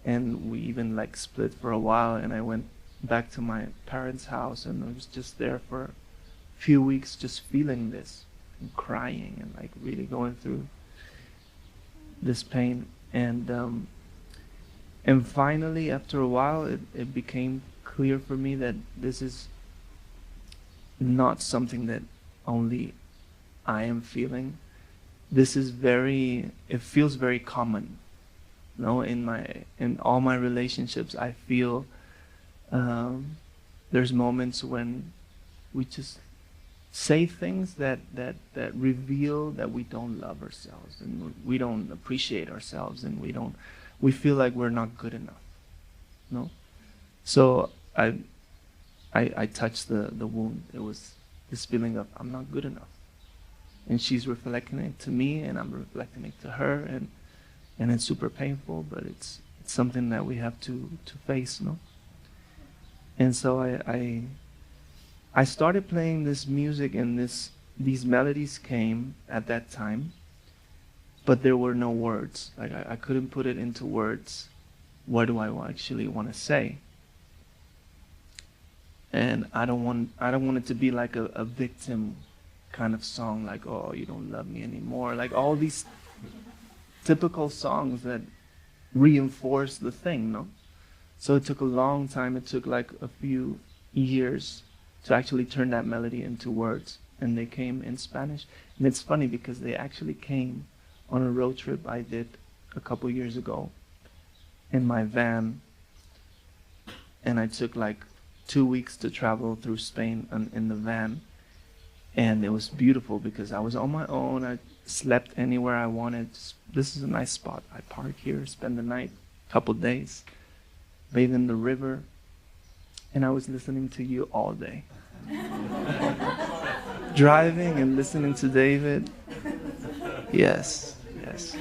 Speaker 1: and we even like split for a while, and I went back to my parents' house and I was just there for a few weeks just feeling this and crying and like really going through this pain. And finally, after a while, it became clear for me that this is not something that only I am feeling. This is it feels very common. You know, in all my relationships, I feel there's moments when we just say things that reveal that we don't love ourselves and we don't appreciate ourselves and we feel like we're not good enough. No? So I touched the wound. It was this feeling of I'm not good enough. And she's reflecting it to me and I'm reflecting it to her, and it's super painful, but it's something that we have to face, no? And so I started playing this music, and these melodies came at that time, but there were no words. Like I couldn't put it into words. What do I actually want to say? And I don't want it to be like a victim kind of song, like, oh, you don't love me anymore, like all these typical songs that reinforce the thing, no? So it took a long time. It took like a few years to actually turn that melody into words, and they came in Spanish. And it's funny because they actually came on a road trip I did a couple years ago in my van, and I took like 2 weeks to travel through Spain in the van, and it was beautiful because I was on my own. I slept anywhere I wanted. This is a nice spot. I park here, spend the night, couple days, bathe in the river, and I was listening to you all day. driving and listening to David. Yes, yes.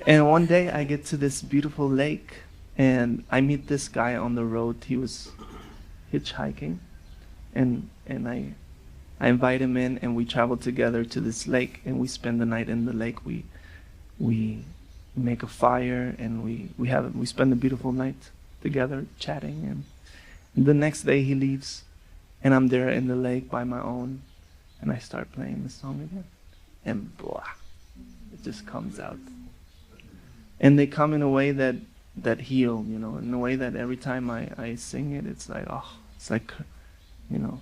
Speaker 1: And one day I get to this beautiful lake and I meet this guy on the road. He was hitchhiking, and I invite him in and we travel together to this lake and we spend the night in the lake. We make a fire and we spend a beautiful night together chatting, and the next day he leaves and I'm there in the lake by my own and I start playing the song again and blah, it just comes out. And they come in a way that heal, you know, in a way that every time I sing it, it's like, oh, it's like, you know.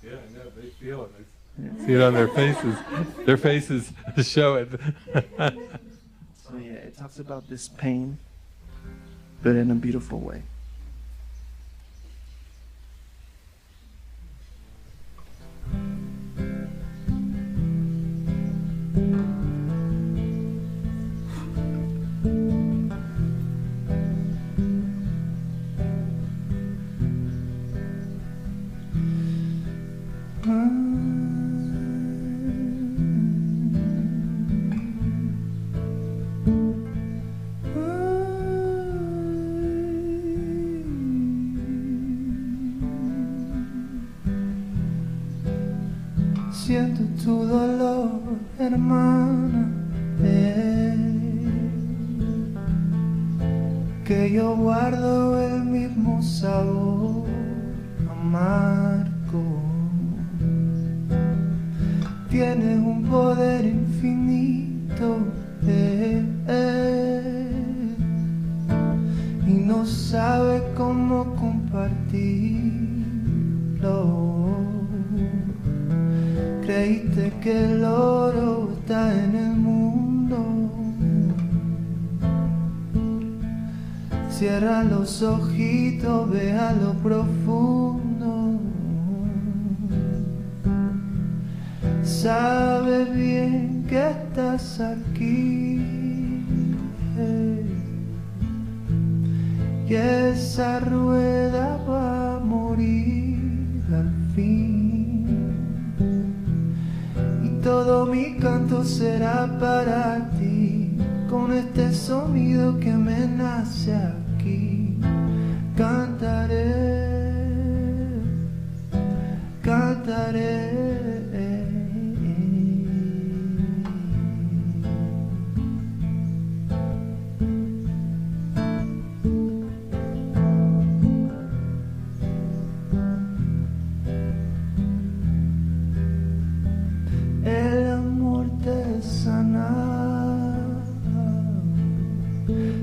Speaker 3: Yeah, I know, they feel it. I see it on their faces. Their faces show it.
Speaker 1: So yeah, it talks about this pain, but in a beautiful way.
Speaker 10: Siento tu dolor, hermana, que yo guardo el mismo sabor amargo. Tienes un poder infinito, y no sabes cómo compartirlo. Creíste que el oro está en el mundo. Cierra los ojitos, ve a lo profundo. Sabes bien que estás aquí, y esa rueda va a morir al fin. Todo mi canto será para ti, con este sonido que me nace aquí. Cantaré, cantaré.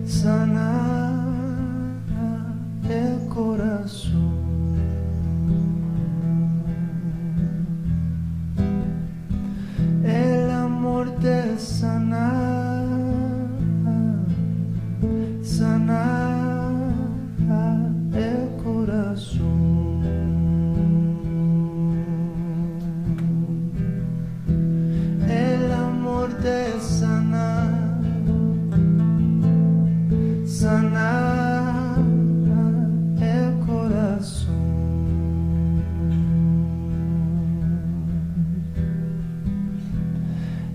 Speaker 10: Sana el corazón. El amor te sana, sana el corazón. El amor te sana, sana el corazón.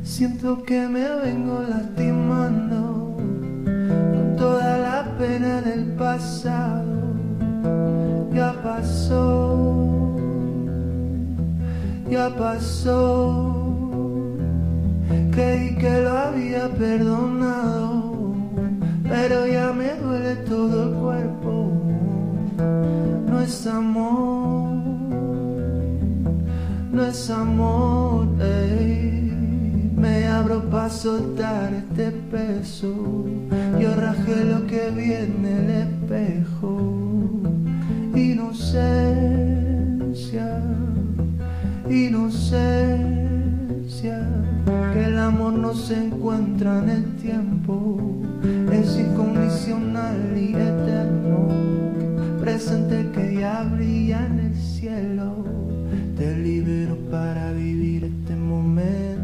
Speaker 10: Siento que me vengo lastimando con toda la pena del pasado. Ya pasó, ya pasó. Creí que lo había perdonado, pero ya me duele todo el cuerpo. No es amor, no es amor, Me abro para soltar este peso. Yo rajé lo que vi en el espejo. Inocencia, inocencia. Que el amor no se encuentra en el tiempo. Es incondicional y eterno, presente que ya brilla en el cielo. Te libero para vivir este momento.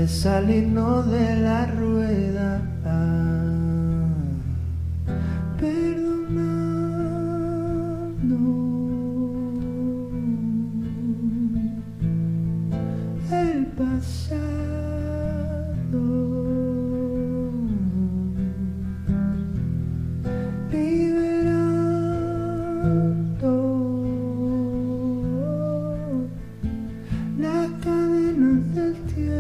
Speaker 10: salirnos de la rueda. Perdonando el pasado, liberando las cadenas del tiempo.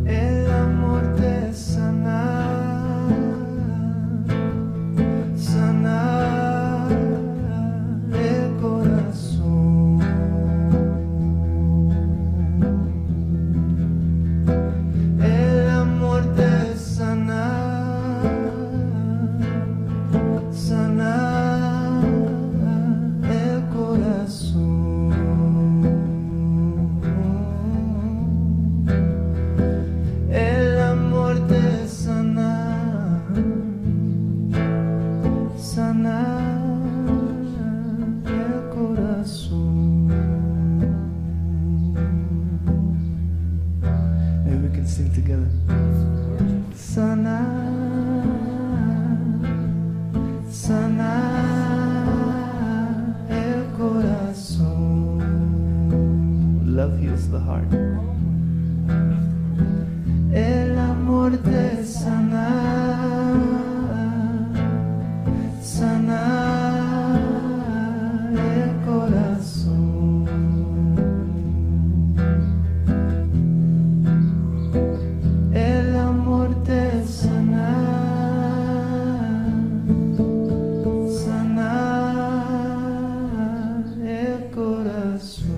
Speaker 10: El amor te sana, sana el corazón. El amor te sana, sana el corazón. El amor te sana, sana el corazón. Maybe we can sing together. Sana, sana el corazón. Love heals the heart. El amor te sana, sana el corazón. El amor te sana, sana el corazón.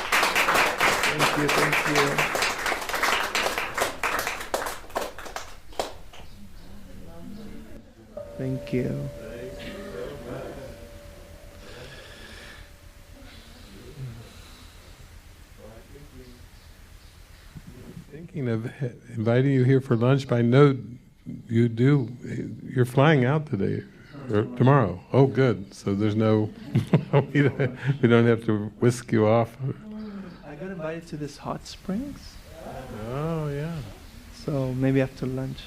Speaker 1: Thank you, thank you. Thank you.
Speaker 3: Thinking of inviting you here for lunch, but I know you're flying out today or tomorrow. Oh, good. So there's no, we don't have to whisk you off.
Speaker 1: I got invited to this hot springs,
Speaker 3: Oh, yeah.
Speaker 1: so maybe after lunch.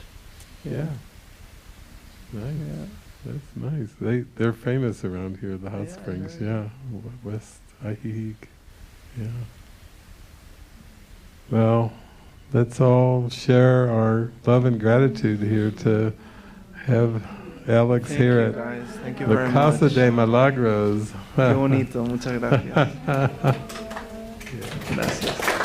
Speaker 3: Yeah. Nice.
Speaker 1: Yeah.
Speaker 3: That's nice. They're famous around here, the hot springs. Yeah. West Ahihik. Yeah. Well, let's all share our love and gratitude here to have Alex
Speaker 1: Thank
Speaker 3: here
Speaker 1: you,
Speaker 3: at
Speaker 1: guys. Thank you
Speaker 3: the
Speaker 1: very
Speaker 3: Casa
Speaker 1: much.
Speaker 3: de Milagros.
Speaker 1: Qué bonito. Muchas gracias. Gracias.